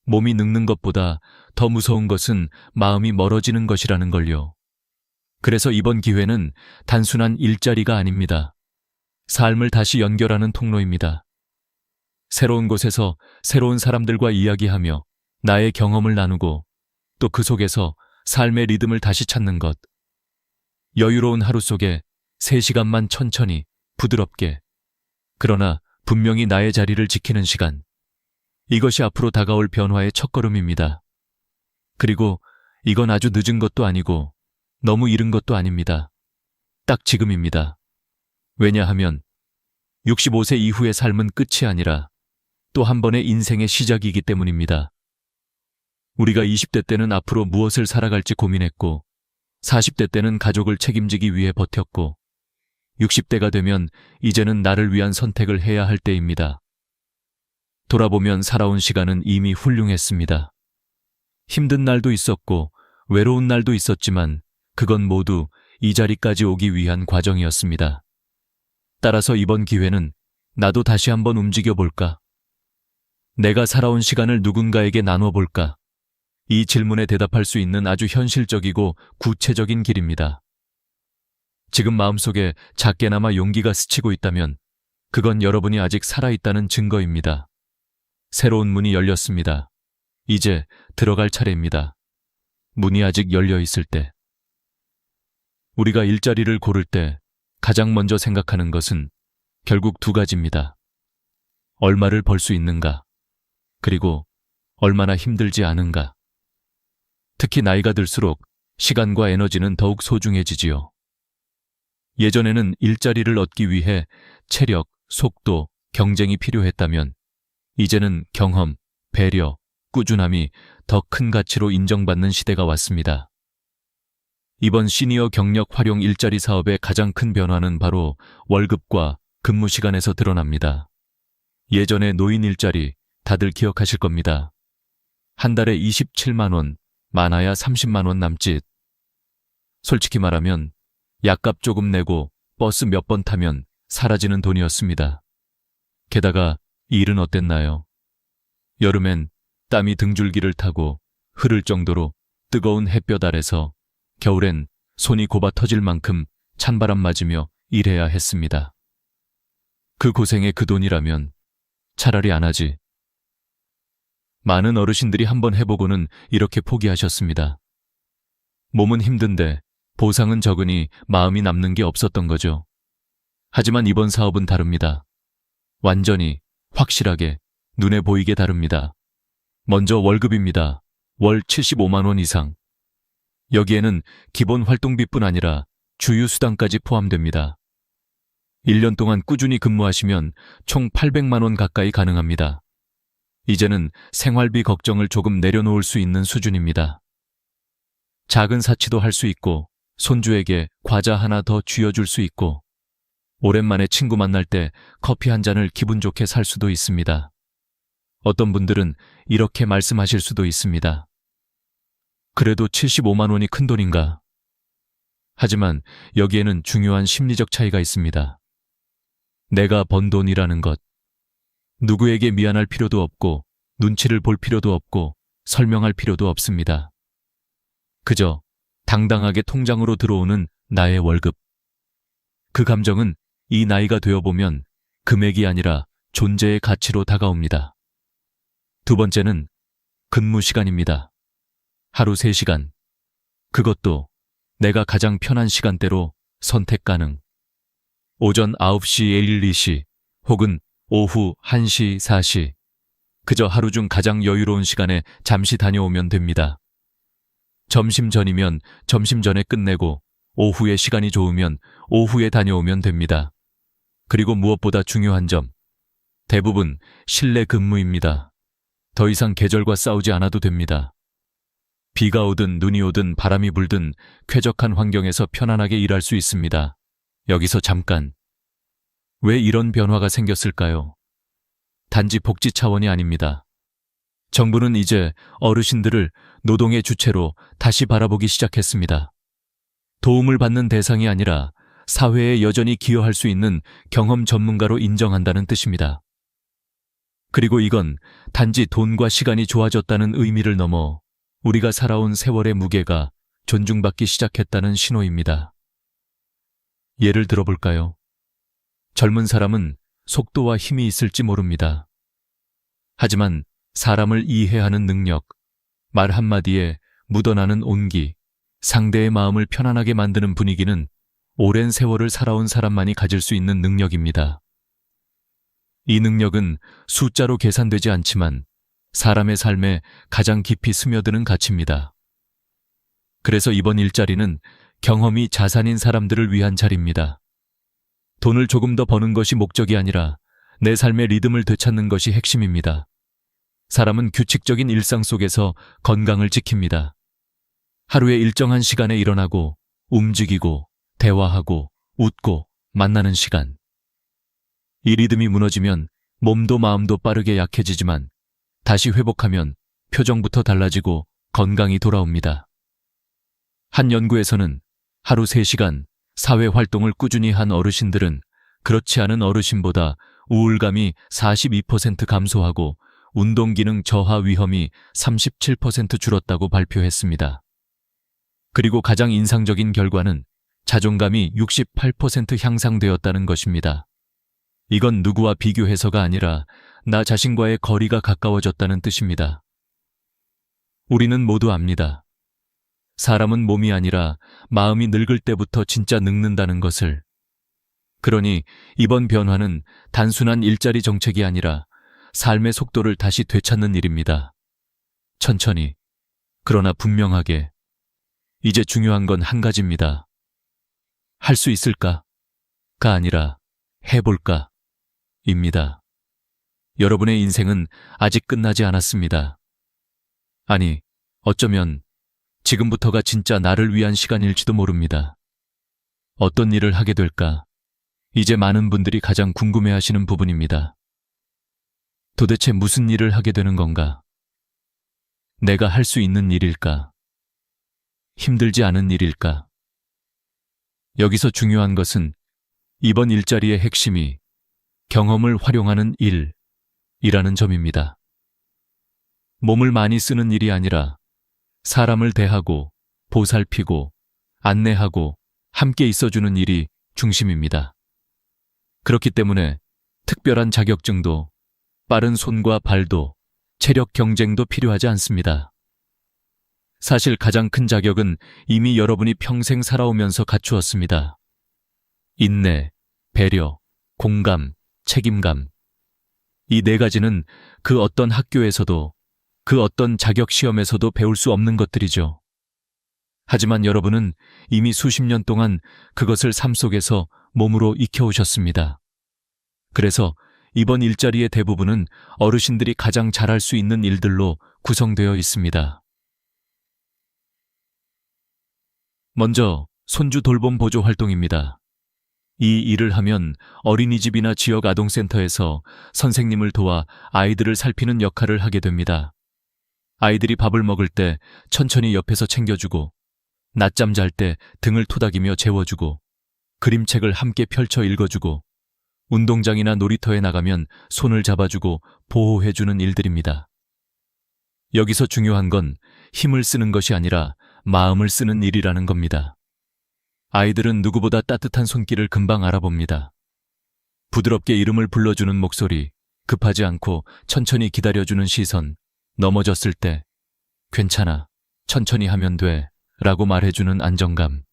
몸이 늙는 것보다 더 무서운 것은 마음이 멀어지는 것이라는 걸요. 그래서 이번 기회는 단순한 일자리가 아닙니다. 삶을 다시 연결하는 통로입니다. 새로운 곳에서 새로운 사람들과 이야기하며 나의 경험을 나누고 또 그 속에서 삶의 리듬을 다시 찾는 것. 여유로운 하루 속에 3시간만 천천히, 부드럽게, 그러나 분명히 나의 자리를 지키는 시간. 이것이 앞으로 다가올 변화의 첫걸음입니다. 그리고 이건 아주 늦은 것도 아니고 너무 이른 것도 아닙니다. 딱 지금입니다. 왜냐하면 65세 이후의 삶은 끝이 아니라 또 한 번의 인생의 시작이기 때문입니다. 우리가 20대 때는 앞으로 무엇을 살아갈지 고민했고 40대 때는 가족을 책임지기 위해 버텼고 60대가 되면 이제는 나를 위한 선택을 해야 할 때입니다. 돌아보면 살아온 시간은 이미 훌륭했습니다. 힘든 날도 있었고 외로운 날도 있었지만 그건 모두 이 자리까지 오기 위한 과정이었습니다. 따라서 이번 기회는 나도 다시 한번 움직여볼까? 내가 살아온 시간을 누군가에게 나눠볼까? 이 질문에 대답할 수 있는 아주 현실적이고 구체적인 길입니다. 지금 마음속에 작게나마 용기가 스치고 있다면 그건 여러분이 아직 살아있다는 증거입니다. 새로운 문이 열렸습니다. 이제 들어갈 차례입니다. 문이 아직 열려 있을 때. 우리가 일자리를 고를 때 가장 먼저 생각하는 것은 결국 2가지입니다. 얼마를 벌 수 있는가, 그리고 얼마나 힘들지 않은가. 특히 나이가 들수록 시간과 에너지는 더욱 소중해지지요. 예전에는 일자리를 얻기 위해 체력, 속도, 경쟁이 필요했다면 이제는 경험, 배려, 꾸준함이 더 큰 가치로 인정받는 시대가 왔습니다. 이번 시니어 경력 활용 일자리 사업의 가장 큰 변화는 바로 월급과 근무 시간에서 드러납니다. 예전의 노인 일자리 다들 기억하실 겁니다. 한 달에 27만 원, 많아야 30만 원 남짓. 솔직히 말하면 약값 조금 내고 버스 몇 번 타면 사라지는 돈이었습니다. 게다가 일은 어땠나요? 여름엔 땀이 등줄기를 타고 흐를 정도로 뜨거운 햇볕 아래서, 겨울엔 손이 곱아 터질 만큼 찬바람 맞으며 일해야 했습니다. 그 고생에 그 돈이라면 차라리 안 하지. 많은 어르신들이 한번 해보고는 이렇게 포기하셨습니다. 몸은 힘든데 보상은 적으니 마음이 남는 게 없었던 거죠. 하지만 이번 사업은 다릅니다. 완전히, 확실하게, 눈에 보이게 다릅니다. 먼저 월급입니다. 월 75만 원 이상. 여기에는 기본 활동비뿐 아니라 주유수당까지 포함됩니다. 1년 동안 꾸준히 근무하시면 총 800만 원 가까이 가능합니다. 이제는 생활비 걱정을 조금 내려놓을 수 있는 수준입니다. 작은 사치도 할 수 있고, 손주에게 과자 하나 더 쥐어줄 수 있고, 오랜만에 친구 만날 때 커피 한 잔을 기분 좋게 살 수도 있습니다. 어떤 분들은 이렇게 말씀하실 수도 있습니다. 그래도 75만 원이 큰 돈인가? 하지만 여기에는 중요한 심리적 차이가 있습니다. 내가 번 돈이라는 것. 누구에게 미안할 필요도 없고, 눈치를 볼 필요도 없고, 설명할 필요도 없습니다. 그저 당당하게 통장으로 들어오는 나의 월급. 그 감정은 이 나이가 되어보면 금액이 아니라 존재의 가치로 다가옵니다. 두 번째는 근무 시간입니다. 하루 3시간. 그것도 내가 가장 편한 시간대로 선택 가능. 오전 9시 1, 2시 혹은 오후 1시 4시. 그저 하루 중 가장 여유로운 시간에 잠시 다녀오면 됩니다. 점심 전이면 점심 전에 끝내고, 오후에 시간이 좋으면 오후에 다녀오면 됩니다. 그리고 무엇보다 중요한 점, 대부분 실내 근무입니다. 더 이상 계절과 싸우지 않아도 됩니다. 비가 오든 눈이 오든 바람이 불든 쾌적한 환경에서 편안하게 일할 수 있습니다. 여기서 잠깐. 왜 이런 변화가 생겼을까요? 단지 복지 차원이 아닙니다. 정부는 이제 어르신들을 노동의 주체로 다시 바라보기 시작했습니다. 도움을 받는 대상이 아니라 사회에 여전히 기여할 수 있는 경험 전문가로 인정한다는 뜻입니다. 그리고 이건 단지 돈과 시간이 좋아졌다는 의미를 넘어 우리가 살아온 세월의 무게가 존중받기 시작했다는 신호입니다. 예를 들어볼까요? 젊은 사람은 속도와 힘이 있을지 모릅니다. 하지만 사람을 이해하는 능력, 말 한마디에 묻어나는 온기, 상대의 마음을 편안하게 만드는 분위기는 오랜 세월을 살아온 사람만이 가질 수 있는 능력입니다. 이 능력은 숫자로 계산되지 않지만 사람의 삶에 가장 깊이 스며드는 가치입니다. 그래서 이번 일자리는 경험이 자산인 사람들을 위한 자리입니다. 돈을 조금 더 버는 것이 목적이 아니라 내 삶의 리듬을 되찾는 것이 핵심입니다. 사람은 규칙적인 일상 속에서 건강을 지킵니다. 하루에 일정한 시간에 일어나고, 움직이고, 대화하고, 웃고, 만나는 시간. 이 리듬이 무너지면 몸도 마음도 빠르게 약해지지만 다시 회복하면 표정부터 달라지고 건강이 돌아옵니다. 한 연구에서는 하루 3시간 사회 활동을 꾸준히 한 어르신들은 그렇지 않은 어르신보다 우울감이 42% 감소하고 운동기능 저하 위험이 37% 줄었다고 발표했습니다. 그리고 가장 인상적인 결과는 자존감이 68% 향상되었다는 것입니다. 이건 누구와 비교해서가 아니라 나 자신과의 거리가 가까워졌다는 뜻입니다. 우리는 모두 압니다. 사람은 몸이 아니라 마음이 늙을 때부터 진짜 늙는다는 것을. 그러니 이번 변화는 단순한 일자리 정책이 아니라 삶의 속도를 다시 되찾는 일입니다. 천천히, 그러나 분명하게. 이제 중요한 건 한 가지입니다. 할 수 있을까? 가 아니라 해볼까? 입니다. 여러분의 인생은 아직 끝나지 않았습니다. 아니, 어쩌면 지금부터가 진짜 나를 위한 시간일지도 모릅니다. 어떤 일을 하게 될까? 이제 많은 분들이 가장 궁금해하시는 부분입니다. 도대체 무슨 일을 하게 되는 건가? 내가 할 수 있는 일일까? 힘들지 않은 일일까? 여기서 중요한 것은 이번 일자리의 핵심이 경험을 활용하는 일이라는 점입니다. 몸을 많이 쓰는 일이 아니라 사람을 대하고 보살피고 안내하고 함께 있어주는 일이 중심입니다. 그렇기 때문에 특별한 자격증도 빠른 손과 발도 체력 경쟁도 필요하지 않습니다. 사실 가장 큰 자격은 이미 여러분이 평생 살아오면서 갖추었습니다. 인내, 배려, 공감, 책임감. 이 네 가지는 그 어떤 학교에서도 그 어떤 자격 시험에서도 배울 수 없는 것들이죠. 하지만 여러분은 이미 수십 년 동안 그것을 삶 속에서 몸으로 익혀오셨습니다. 그래서 이번 일자리의 대부분은 어르신들이 가장 잘할 수 있는 일들로 구성되어 있습니다. 먼저 손주 돌봄 보조 활동입니다. 이 일을 하면 어린이집이나 지역 아동센터에서 선생님을 도와 아이들을 살피는 역할을 하게 됩니다. 아이들이 밥을 먹을 때 천천히 옆에서 챙겨주고, 낮잠 잘 때 등을 토닥이며 재워주고, 그림책을 함께 펼쳐 읽어주고, 운동장이나 놀이터에 나가면 손을 잡아주고 보호해주는 일들입니다. 여기서 중요한 건 힘을 쓰는 것이 아니라 마음을 쓰는 일이라는 겁니다. 아이들은 누구보다 따뜻한 손길을 금방 알아봅니다. 부드럽게 이름을 불러주는 목소리, 급하지 않고 천천히 기다려주는 시선, 넘어졌을 때 괜찮아, 천천히 하면 돼 라고 말해주는 안정감.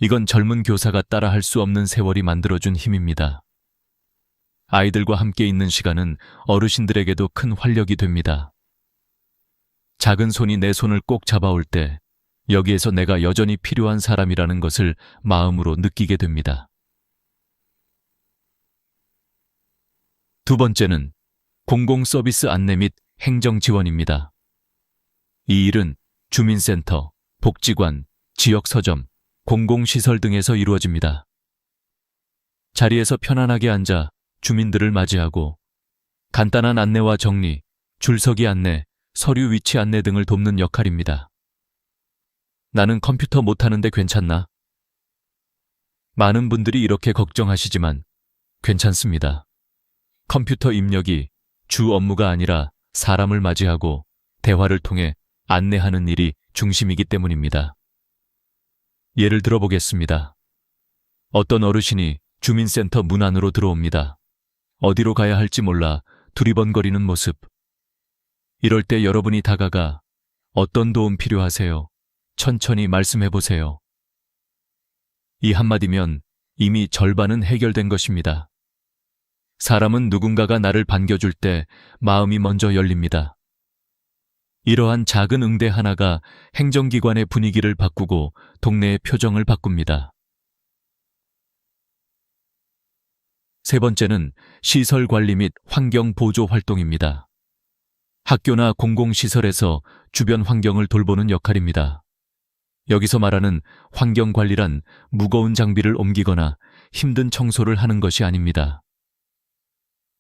이건 젊은 교사가 따라할 수 없는 세월이 만들어준 힘입니다. 아이들과 함께 있는 시간은 어르신들에게도 큰 활력이 됩니다. 작은 손이 내 손을 꼭 잡아올 때 여기에서 내가 여전히 필요한 사람이라는 것을 마음으로 느끼게 됩니다. 두 번째는 공공서비스 안내 및 행정 지원입니다. 이 일은 주민센터, 복지관, 지역서점, 공공시설 등에서 이루어집니다. 자리에서 편안하게 앉아 주민들을 맞이하고 간단한 안내와 정리, 줄서기 안내, 서류 위치 안내 등을 돕는 역할입니다. 나는 컴퓨터 못하는데 괜찮나? 많은 분들이 이렇게 걱정하시지만 괜찮습니다. 컴퓨터 입력이 주 업무가 아니라 사람을 맞이하고 대화를 통해 안내하는 일이 중심이기 때문입니다. 예를 들어보겠습니다. 어떤 어르신이 주민센터 문 안으로 들어옵니다. 어디로 가야 할지 몰라 두리번거리는 모습. 이럴 때 여러분이 다가가 어떤 도움 필요하세요? 천천히 말씀해보세요. 이 한마디면 이미 절반은 해결된 것입니다. 사람은 누군가가 나를 반겨줄 때 마음이 먼저 열립니다. 이러한 작은 응대 하나가 행정기관의 분위기를 바꾸고 동네의 표정을 바꿉니다. 세 번째는 시설 관리 및 환경 보조 활동입니다. 학교나 공공시설에서 주변 환경을 돌보는 역할입니다. 여기서 말하는 환경 관리란 무거운 장비를 옮기거나 힘든 청소를 하는 것이 아닙니다.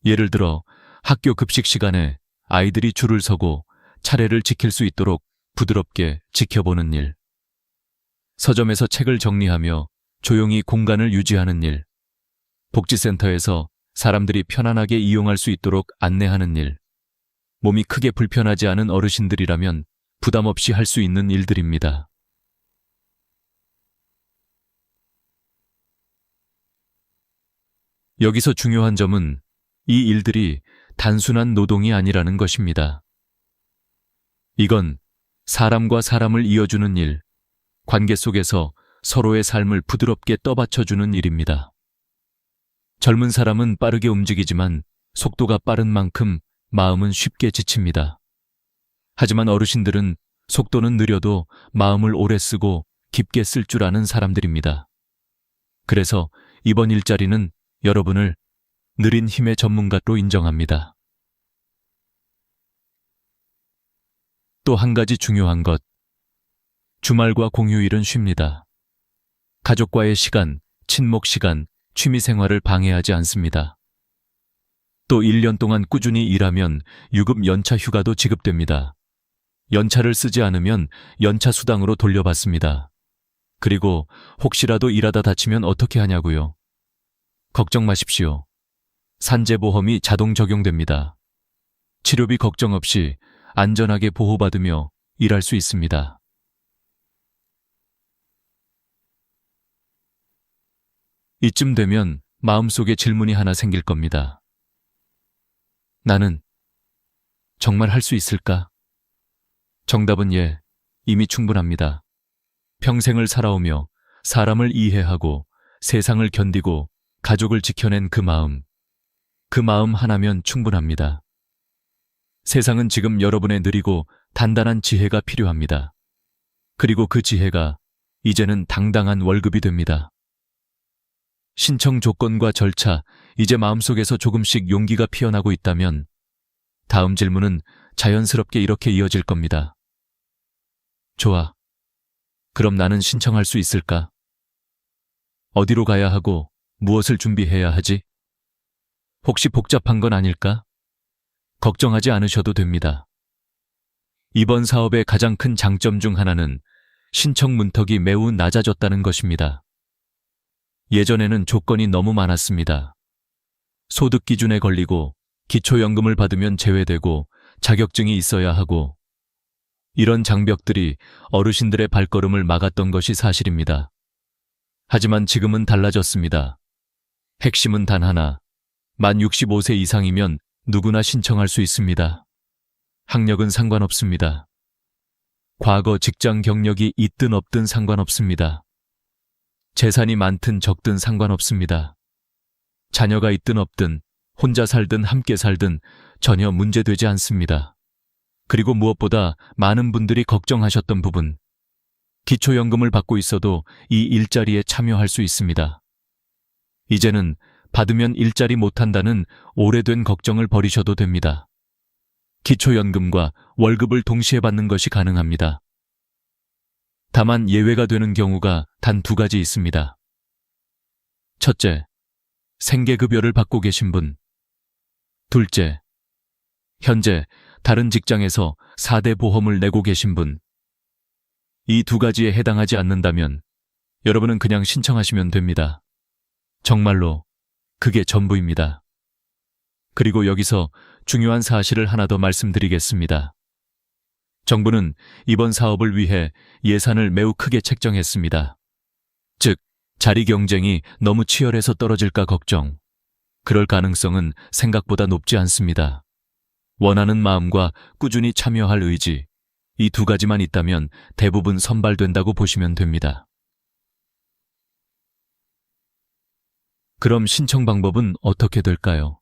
예를 들어 학교 급식 시간에 아이들이 줄을 서고 차례를 지킬 수 있도록 부드럽게 지켜보는 일, 서점에서 책을 정리하며 조용히 공간을 유지하는 일, 복지센터에서 사람들이 편안하게 이용할 수 있도록 안내하는 일, 몸이 크게 불편하지 않은 어르신들이라면 부담 없이 할 수 있는 일들입니다. 여기서 중요한 점은 이 일들이 단순한 노동이 아니라는 것입니다. 이건 사람과 사람을 이어주는 일, 관계 속에서 서로의 삶을 부드럽게 떠받쳐주는 일입니다. 젊은 사람은 빠르게 움직이지만 속도가 빠른 만큼 마음은 쉽게 지칩니다. 하지만 어르신들은 속도는 느려도 마음을 오래 쓰고 깊게 쓸 줄 아는 사람들입니다. 그래서 이번 일자리는 여러분을 느린 힘의 전문가로 인정합니다. 또 한 가지 중요한 것, 주말과 공휴일은 쉽니다. 가족과의 시간, 친목 시간, 취미 생활을 방해하지 않습니다. 또 1년 동안 꾸준히 일하면 유급 연차 휴가도 지급됩니다. 연차를 쓰지 않으면 연차 수당으로 돌려받습니다. 그리고 혹시라도 일하다 다치면 어떻게 하냐고요? 걱정 마십시오. 산재보험이 자동 적용됩니다. 치료비 걱정 없이 안전하게 보호받으며 일할 수 있습니다. 이쯤 되면 마음속에 질문이 하나 생길 겁니다. 나는 정말 할 수 있을까? 정답은 예, 이미 충분합니다. 평생을 살아오며 사람을 이해하고 세상을 견디고 가족을 지켜낸 그 마음 하나면 충분합니다. 세상은 지금 여러분의 느리고 단단한 지혜가 필요합니다. 그리고 그 지혜가 이제는 당당한 월급이 됩니다. 신청 조건과 절차, 이제 마음속에서 조금씩 용기가 피어나고 있다면 다음 질문은 자연스럽게 이렇게 이어질 겁니다. 좋아. 그럼 나는 신청할 수 있을까? 어디로 가야 하고 무엇을 준비해야 하지? 혹시 복잡한 건 아닐까? 걱정하지 않으셔도 됩니다. 이번 사업의 가장 큰 장점 중 하나는 신청 문턱이 매우 낮아졌다는 것입니다. 예전에는 조건이 너무 많았습니다. 소득 기준에 걸리고 기초연금을 받으면 제외되고 자격증이 있어야 하고 이런 장벽들이 어르신들의 발걸음을 막았던 것이 사실입니다. 하지만 지금은 달라졌습니다. 핵심은 단 하나, 만 65세 이상이면 누구나 신청할 수 있습니다. 학력은 상관없습니다. 과거 직장 경력이 있든 없든 상관없습니다. 재산이 많든 적든 상관없습니다. 자녀가 있든 없든 혼자 살든 함께 살든 전혀 문제되지 않습니다. 그리고 무엇보다 많은 분들이 걱정하셨던 부분, 기초연금을 받고 있어도 이 일자리에 참여할 수 있습니다. 이제는 받으면 일자리 못한다는 오래된 걱정을 버리셔도 됩니다. 기초연금과 월급을 동시에 받는 것이 가능합니다. 다만 예외가 되는 경우가 단 2가지 있습니다. 첫째, 생계급여를 받고 계신 분. 둘째, 현재 다른 직장에서 4대 보험을 내고 계신 분. 이 2가지에 해당하지 않는다면 여러분은 그냥 신청하시면 됩니다. 정말로 그게 전부입니다. 그리고 여기서 중요한 사실을 하나 더 말씀드리겠습니다. 정부는 이번 사업을 위해 예산을 매우 크게 책정했습니다. 즉, 자리 경쟁이 너무 치열해서 떨어질까 걱정. 그럴 가능성은 생각보다 높지 않습니다. 원하는 마음과 꾸준히 참여할 의지, 이 2가지만 있다면 대부분 선발된다고 보시면 됩니다. 그럼 신청 방법은 어떻게 될까요?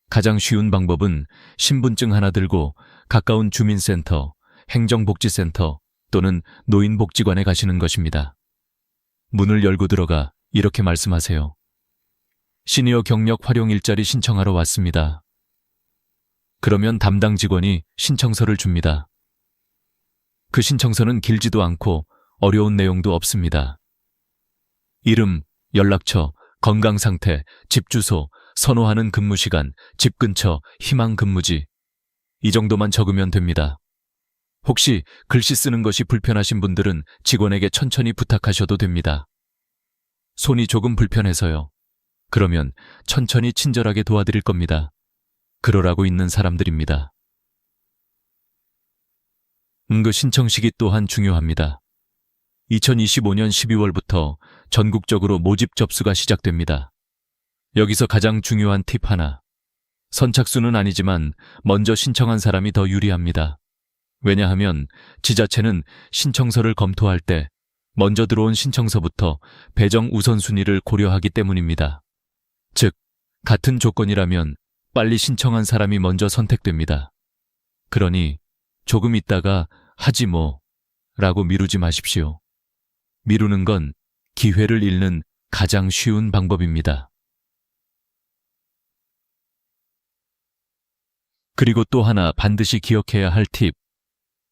가장 쉬운 방법은 신분증 하나 들고 가까운 주민센터, 행정복지센터 또는 노인복지관에 가시는 것입니다. 문을 열고 들어가 이렇게 말씀하세요. 시니어 경력 활용 일자리 신청하러 왔습니다. 그러면 담당 직원이 신청서를 줍니다. 그 신청서는 길지도 않고 어려운 내용도 없습니다. 이름, 연락처, 건강상태, 집 주소, 선호하는 근무시간, 집 근처, 희망 근무지. 이 정도만 적으면 됩니다. 혹시 글씨 쓰는 것이 불편하신 분들은 직원에게 천천히 부탁하셔도 됩니다. 손이 조금 불편해서요. 그러면 천천히 친절하게 도와드릴 겁니다. 그러라고 있는 사람들입니다. 그 신청 시기 또한 중요합니다. 2025년 12월부터 전국적으로 모집 접수가 시작됩니다. 여기서 가장 중요한 팁 하나. 선착순은 아니지만 먼저 신청한 사람이 더 유리합니다. 왜냐하면 지자체는 신청서를 검토할 때 먼저 들어온 신청서부터 배정 우선순위를 고려하기 때문입니다. 즉, 같은 조건이라면 빨리 신청한 사람이 먼저 선택됩니다. 그러니 조금 있다가 하지 뭐 라고 미루지 마십시오. 미루는 건 기회를 잃는 가장 쉬운 방법입니다. 그리고 또 하나 반드시 기억해야 할 팁.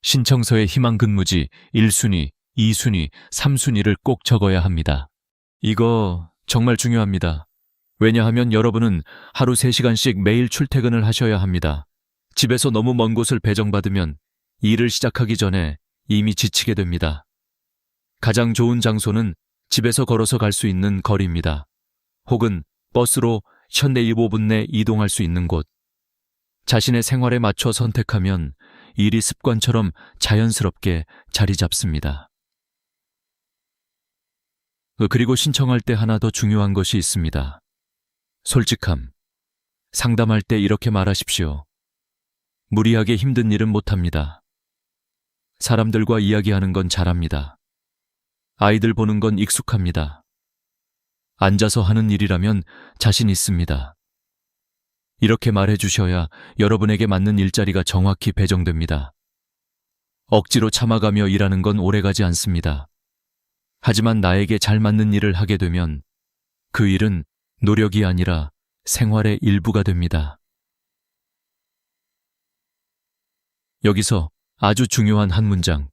신청서에 희망 근무지 1순위, 2순위, 3순위를 꼭 적어야 합니다. 이거 정말 중요합니다. 왜냐하면 여러분은 하루 3시간씩 매일 출퇴근을 하셔야 합니다. 집에서 너무 먼 곳을 배정받으면 일을 시작하기 전에 이미 지치게 됩니다. 가장 좋은 장소는 집에서 걸어서 갈 수 있는 거리입니다. 혹은 버스로 현대 15분 내 이동할 수 있는 곳. 자신의 생활에 맞춰 선택하면 일이 습관처럼 자연스럽게 자리 잡습니다. 그리고 신청할 때 하나 더 중요한 것이 있습니다. 솔직함. 상담할 때 이렇게 말하십시오. 무리하게 힘든 일은 못합니다. 사람들과 이야기하는 건 잘합니다. 아이들 보는 건 익숙합니다. 앉아서 하는 일이라면 자신 있습니다. 이렇게 말해주셔야 여러분에게 맞는 일자리가 정확히 배정됩니다. 억지로 참아가며 일하는 건 오래가지 않습니다. 하지만 나에게 잘 맞는 일을 하게 되면 그 일은 노력이 아니라 생활의 일부가 됩니다. 여기서 아주 중요한 한 문장.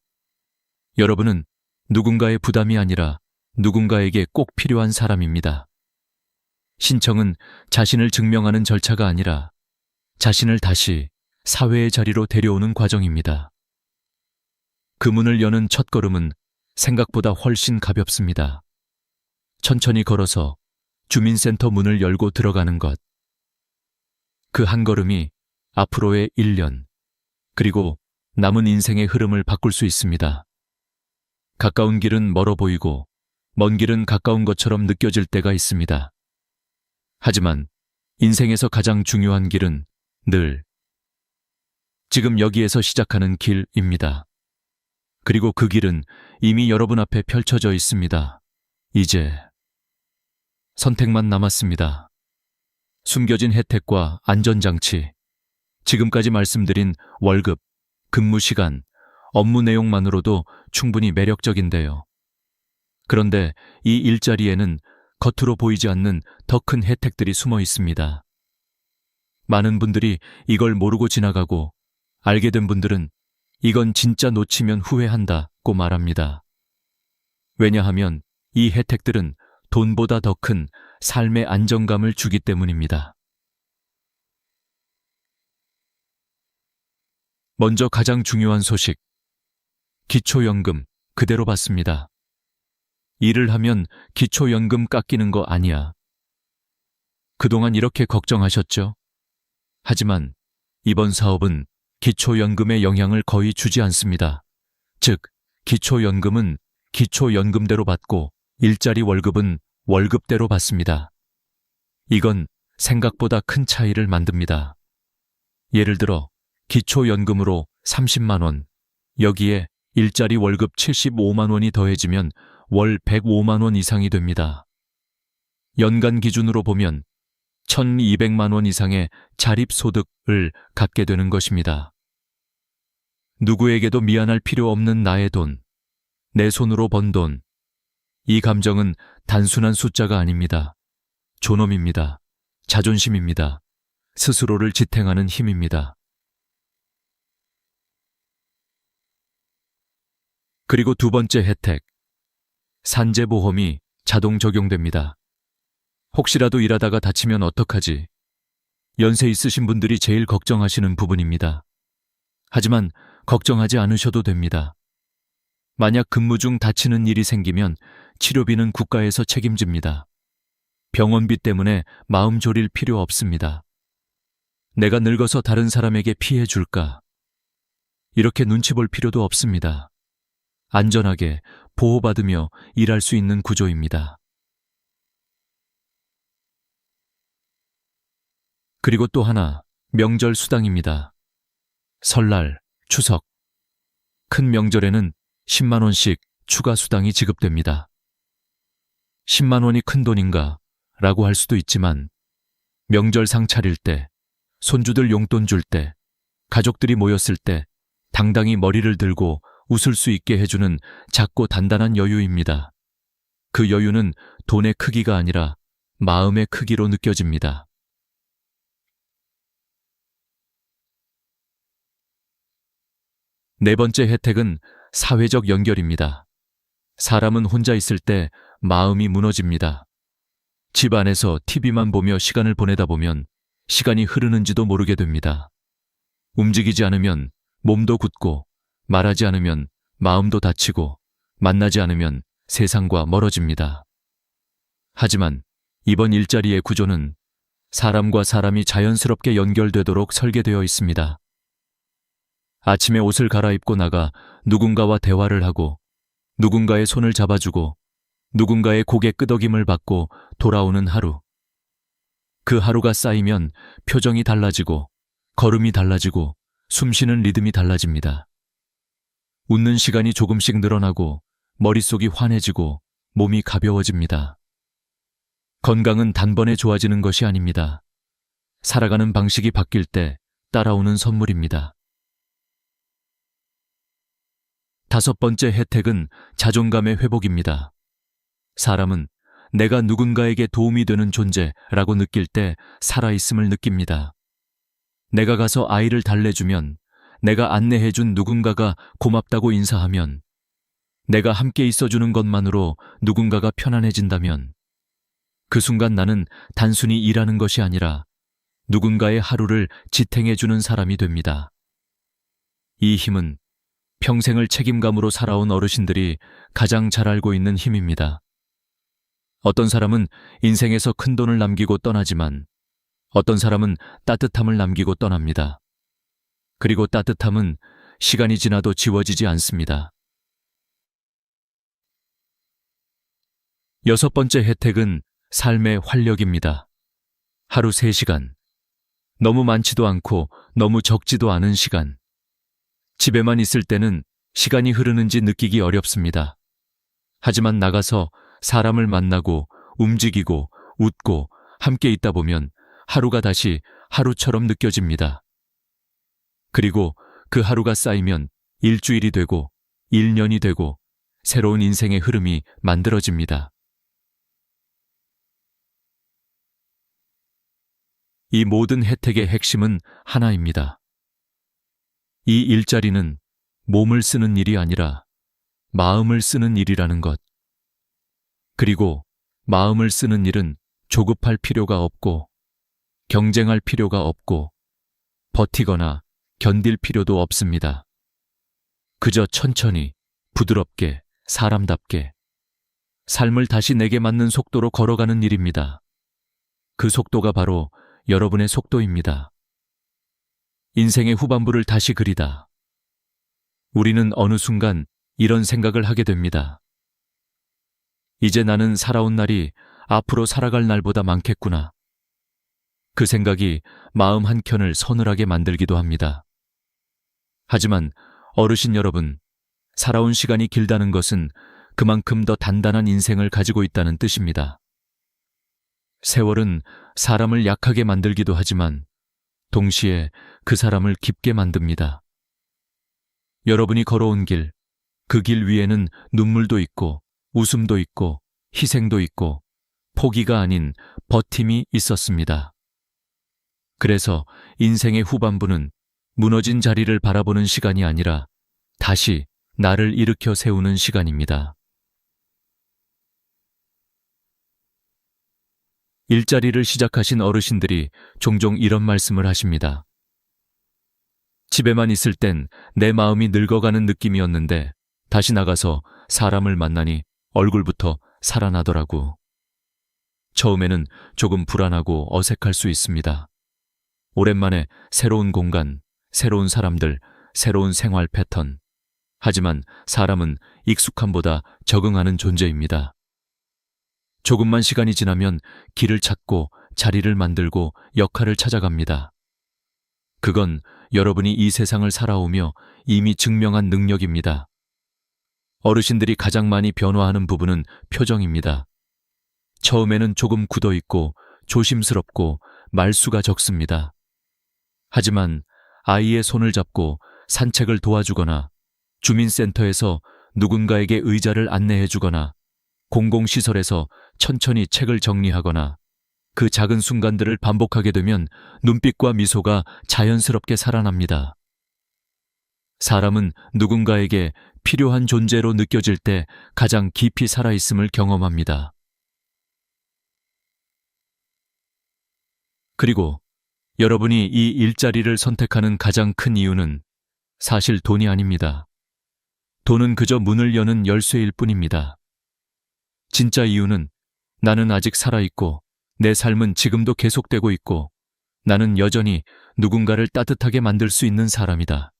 여러분은 누군가의 부담이 아니라 누군가에게 꼭 필요한 사람입니다. 신청은 자신을 증명하는 절차가 아니라 자신을 다시 사회의 자리로 데려오는 과정입니다. 그 문을 여는 첫걸음은 생각보다 훨씬 가볍습니다. 천천히 걸어서 주민센터 문을 열고 들어가는 것. 그 한 걸음이 앞으로의 1년, 그리고 남은 인생의 흐름을 바꿀 수 있습니다. 가까운 길은 멀어 보이고 먼 길은 가까운 것처럼 느껴질 때가 있습니다. 하지만 인생에서 가장 중요한 길은 늘 지금 여기에서 시작하는 길입니다. 그리고 그 길은 이미 여러분 앞에 펼쳐져 있습니다. 이제 선택만 남았습니다. 숨겨진 혜택과 안전장치, 지금까지 말씀드린 월급, 근무 시간, 업무 내용만으로도 충분히 매력적인데요. 그런데 이 일자리에는 겉으로 보이지 않는 더 큰 혜택들이 숨어 있습니다. 많은 분들이 이걸 모르고 지나가고 알게 된 분들은 이건 진짜 놓치면 후회한다고 말합니다. 왜냐하면 이 혜택들은 돈보다 더 큰 삶의 안정감을 주기 때문입니다. 먼저 가장 중요한 소식. 기초연금 그대로 받습니다. 일을 하면 기초연금 깎이는 거 아니야. 그동안 이렇게 걱정하셨죠? 하지만 이번 사업은 기초연금에 영향을 거의 주지 않습니다. 즉, 기초연금은 기초연금대로 받고 일자리 월급은 월급대로 받습니다. 이건 생각보다 큰 차이를 만듭니다. 예를 들어 기초연금으로 30만 원, 여기에 일자리 월급 75만 원이 더해지면 월 105만 원 이상이 됩니다. 연간 기준으로 보면 1,200만 원 이상의 자립소득을 갖게 되는 것입니다. 누구에게도 미안할 필요 없는 나의 돈, 내 손으로 번 돈. 이 감정은 단순한 숫자가 아닙니다. 존엄입니다. 자존심입니다. 스스로를 지탱하는 힘입니다. 그리고 두 번째 혜택. 산재보험이 자동 적용됩니다. 혹시라도 일하다가 다치면 어떡하지? 연세 있으신 분들이 제일 걱정하시는 부분입니다. 하지만 걱정하지 않으셔도 됩니다. 만약 근무 중 다치는 일이 생기면 치료비는 국가에서 책임집니다. 병원비 때문에 마음 졸일 필요 없습니다. 내가 늙어서 다른 사람에게 피해 줄까? 이렇게 눈치 볼 필요도 없습니다. 안전하게 보호받으며 일할 수 있는 구조입니다. 그리고 또 하나, 명절 수당입니다. 설날, 추석. 큰 명절에는 10만 원씩 추가 수당이 지급됩니다. 10만 원이 큰 돈인가? 라고 할 수도 있지만 명절 상 차릴 때, 손주들 용돈 줄 때, 가족들이 모였을 때 당당히 머리를 들고 웃을 수 있게 해주는 작고 단단한 여유입니다. 그 여유는 돈의 크기가 아니라 마음의 크기로 느껴집니다. 네 번째 혜택은 사회적 연결입니다. 사람은 혼자 있을 때 마음이 무너집니다. 집 안에서 TV만 보며 시간을 보내다 보면 시간이 흐르는지도 모르게 됩니다. 움직이지 않으면 몸도 굳고, 말하지 않으면 마음도 다치고, 만나지 않으면 세상과 멀어집니다. 하지만 이번 일자리의 구조는 사람과 사람이 자연스럽게 연결되도록 설계되어 있습니다. 아침에 옷을 갈아입고 나가 누군가와 대화를 하고, 누군가의 손을 잡아주고, 누군가의 고개 끄덕임을 받고 돌아오는 하루. 그 하루가 쌓이면 표정이 달라지고, 걸음이 달라지고, 숨쉬는 리듬이 달라집니다. 웃는 시간이 조금씩 늘어나고, 머릿속이 환해지고, 몸이 가벼워집니다. 건강은 단번에 좋아지는 것이 아닙니다. 살아가는 방식이 바뀔 때 따라오는 선물입니다. 다섯 번째 혜택은 자존감의 회복입니다. 사람은 내가 누군가에게 도움이 되는 존재라고 느낄 때 살아있음을 느낍니다. 내가 가서 아이를 달래주면, 내가 안내해준 누군가가 고맙다고 인사하면, 내가 함께 있어주는 것만으로 누군가가 편안해진다면, 그 순간 나는 단순히 일하는 것이 아니라 누군가의 하루를 지탱해주는 사람이 됩니다. 이 힘은 평생을 책임감으로 살아온 어르신들이 가장 잘 알고 있는 힘입니다. 어떤 사람은 인생에서 큰 돈을 남기고 떠나지만 어떤 사람은 따뜻함을 남기고 떠납니다. 그리고 따뜻함은 시간이 지나도 지워지지 않습니다. 여섯 번째 혜택은 삶의 활력입니다. 하루 3시간. 너무 많지도 않고 너무 적지도 않은 시간. 집에만 있을 때는 시간이 흐르는지 느끼기 어렵습니다. 하지만 나가서 사람을 만나고 움직이고 웃고 함께 있다 보면 하루가 다시 하루처럼 느껴집니다. 그리고 그 하루가 쌓이면 일주일이 되고 1년이 되고 새로운 인생의 흐름이 만들어집니다. 이 모든 혜택의 핵심은 하나입니다. 이 일자리는 몸을 쓰는 일이 아니라 마음을 쓰는 일이라는 것. 그리고 마음을 쓰는 일은 조급할 필요가 없고, 경쟁할 필요가 없고, 버티거나 견딜 필요도 없습니다. 그저 천천히, 부드럽게, 사람답게, 삶을 다시 내게 맞는 속도로 걸어가는 일입니다. 그 속도가 바로 여러분의 속도입니다. 인생의 후반부를 다시 그리다. 우리는 어느 순간 이런 생각을 하게 됩니다. 이제 나는 살아온 날이 앞으로 살아갈 날보다 많겠구나. 그 생각이 마음 한켠을 서늘하게 만들기도 합니다. 하지만 어르신 여러분, 살아온 시간이 길다는 것은 그만큼 더 단단한 인생을 가지고 있다는 뜻입니다. 세월은 사람을 약하게 만들기도 하지만 동시에 그 사람을 깊게 만듭니다. 여러분이 걸어온 길, 그 길 위에는 눈물도 있고 웃음도 있고 희생도 있고 포기가 아닌 버팀이 있었습니다. 그래서 인생의 후반부는 무너진 자리를 바라보는 시간이 아니라 다시 나를 일으켜 세우는 시간입니다. 일자리를 시작하신 어르신들이 종종 이런 말씀을 하십니다. 집에만 있을 땐 내 마음이 늙어가는 느낌이었는데 다시 나가서 사람을 만나니 얼굴부터 살아나더라고. 처음에는 조금 불안하고 어색할 수 있습니다. 오랜만에 새로운 공간, 새로운 사람들, 새로운 생활 패턴. 하지만 사람은 익숙함보다 적응하는 존재입니다. 조금만 시간이 지나면 길을 찾고 자리를 만들고 역할을 찾아갑니다. 그건 여러분이 이 세상을 살아오며 이미 증명한 능력입니다. 어르신들이 가장 많이 변화하는 부분은 표정입니다. 처음에는 조금 굳어있고 조심스럽고 말수가 적습니다. 하지만 아이의 손을 잡고 산책을 도와주거나 주민센터에서 누군가에게 의자를 안내해주거나 공공시설에서 천천히 책을 정리하거나 그 작은 순간들을 반복하게 되면 눈빛과 미소가 자연스럽게 살아납니다. 사람은 누군가에게 필요한 존재로 느껴질 때 가장 깊이 살아있음을 경험합니다. 그리고 여러분이 이 일자리를 선택하는 가장 큰 이유는 사실 돈이 아닙니다. 돈은 그저 문을 여는 열쇠일 뿐입니다. 진짜 이유는 나는 아직 살아있고 내 삶은 지금도 계속되고 있고 나는 여전히 누군가를 따뜻하게 만들 수 있는 사람이다.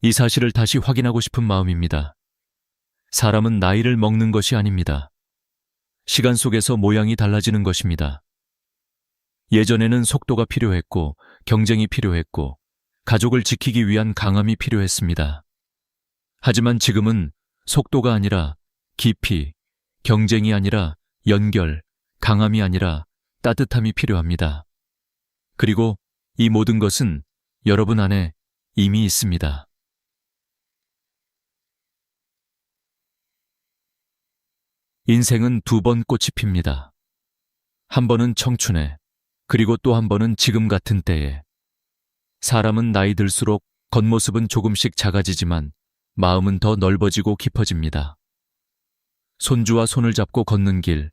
이 사실을 다시 확인하고 싶은 마음입니다. 사람은 나이를 먹는 것이 아닙니다. 시간 속에서 모양이 달라지는 것입니다. 예전에는 속도가 필요했고 경쟁이 필요했고 가족을 지키기 위한 강함이 필요했습니다. 하지만 지금은 속도가 아니라 깊이, 경쟁이 아니라 연결, 강함이 아니라 따뜻함이 필요합니다. 그리고 이 모든 것은 여러분 안에 이미 있습니다. 인생은 두 번 꽃이 핍니다. 한 번은 청춘에, 그리고 또 한 번은 지금 같은 때에. 사람은 나이 들수록 겉모습은 조금씩 작아지지만 마음은 더 넓어지고 깊어집니다. 손주와 손을 잡고 걷는 길,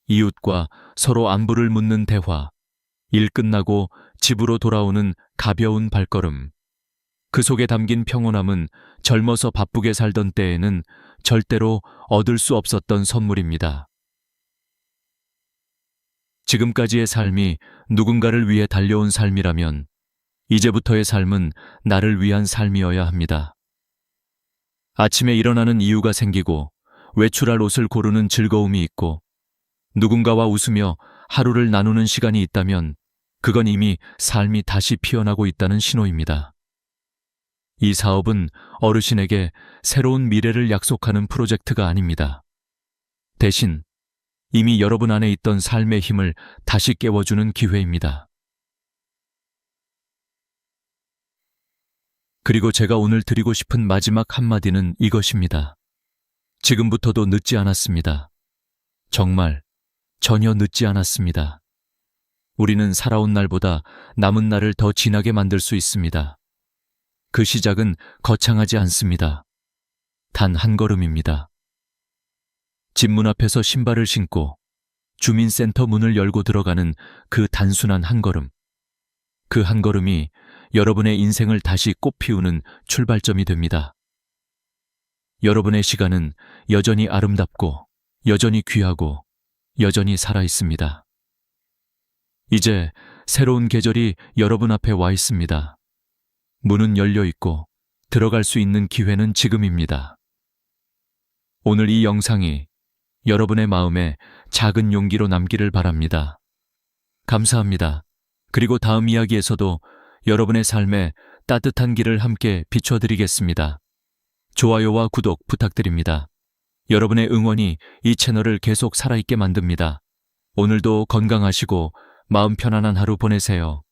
이웃과 서로 안부를 묻는 대화, 일 끝나고 집으로 돌아오는 가벼운 발걸음. 그 속에 담긴 평온함은 젊어서 바쁘게 살던 때에는 절대로 얻을 수 없었던 선물입니다. 지금까지의 삶이 누군가를 위해 달려온 삶이라면 이제부터의 삶은 나를 위한 삶이어야 합니다. 아침에 일어나는 이유가 생기고 외출할 옷을 고르는 즐거움이 있고 누군가와 웃으며 하루를 나누는 시간이 있다면 그건 이미 삶이 다시 피어나고 있다는 신호입니다. 이 사업은 어르신에게 새로운 미래를 약속하는 프로젝트가 아닙니다. 대신 이미 여러분 안에 있던 삶의 힘을 다시 깨워주는 기회입니다. 그리고 제가 오늘 드리고 싶은 마지막 한마디는 이것입니다. 지금부터도 늦지 않았습니다. 정말 전혀 늦지 않았습니다. 우리는 살아온 날보다 남은 날을 더 진하게 만들 수 있습니다. 그 시작은 거창하지 않습니다. 단 한 걸음입니다. 집 문 앞에서 신발을 신고 주민센터 문을 열고 들어가는 그 단순한 한 걸음. 그 한 걸음이 여러분의 인생을 다시 꽃피우는 출발점이 됩니다. 여러분의 시간은 여전히 아름답고 여전히 귀하고 여전히 살아 있습니다. 이제 새로운 계절이 여러분 앞에 와 있습니다. 문은 열려 있고 들어갈 수 있는 기회는 지금입니다. 오늘 이 영상이 여러분의 마음에 작은 용기로 남기를 바랍니다. 감사합니다. 그리고 다음 이야기에서도 여러분의 삶에 따뜻한 길을 함께 비춰드리겠습니다. 좋아요와 구독 부탁드립니다. 여러분의 응원이 이 채널을 계속 살아있게 만듭니다. 오늘도 건강하시고 마음 편안한 하루 보내세요.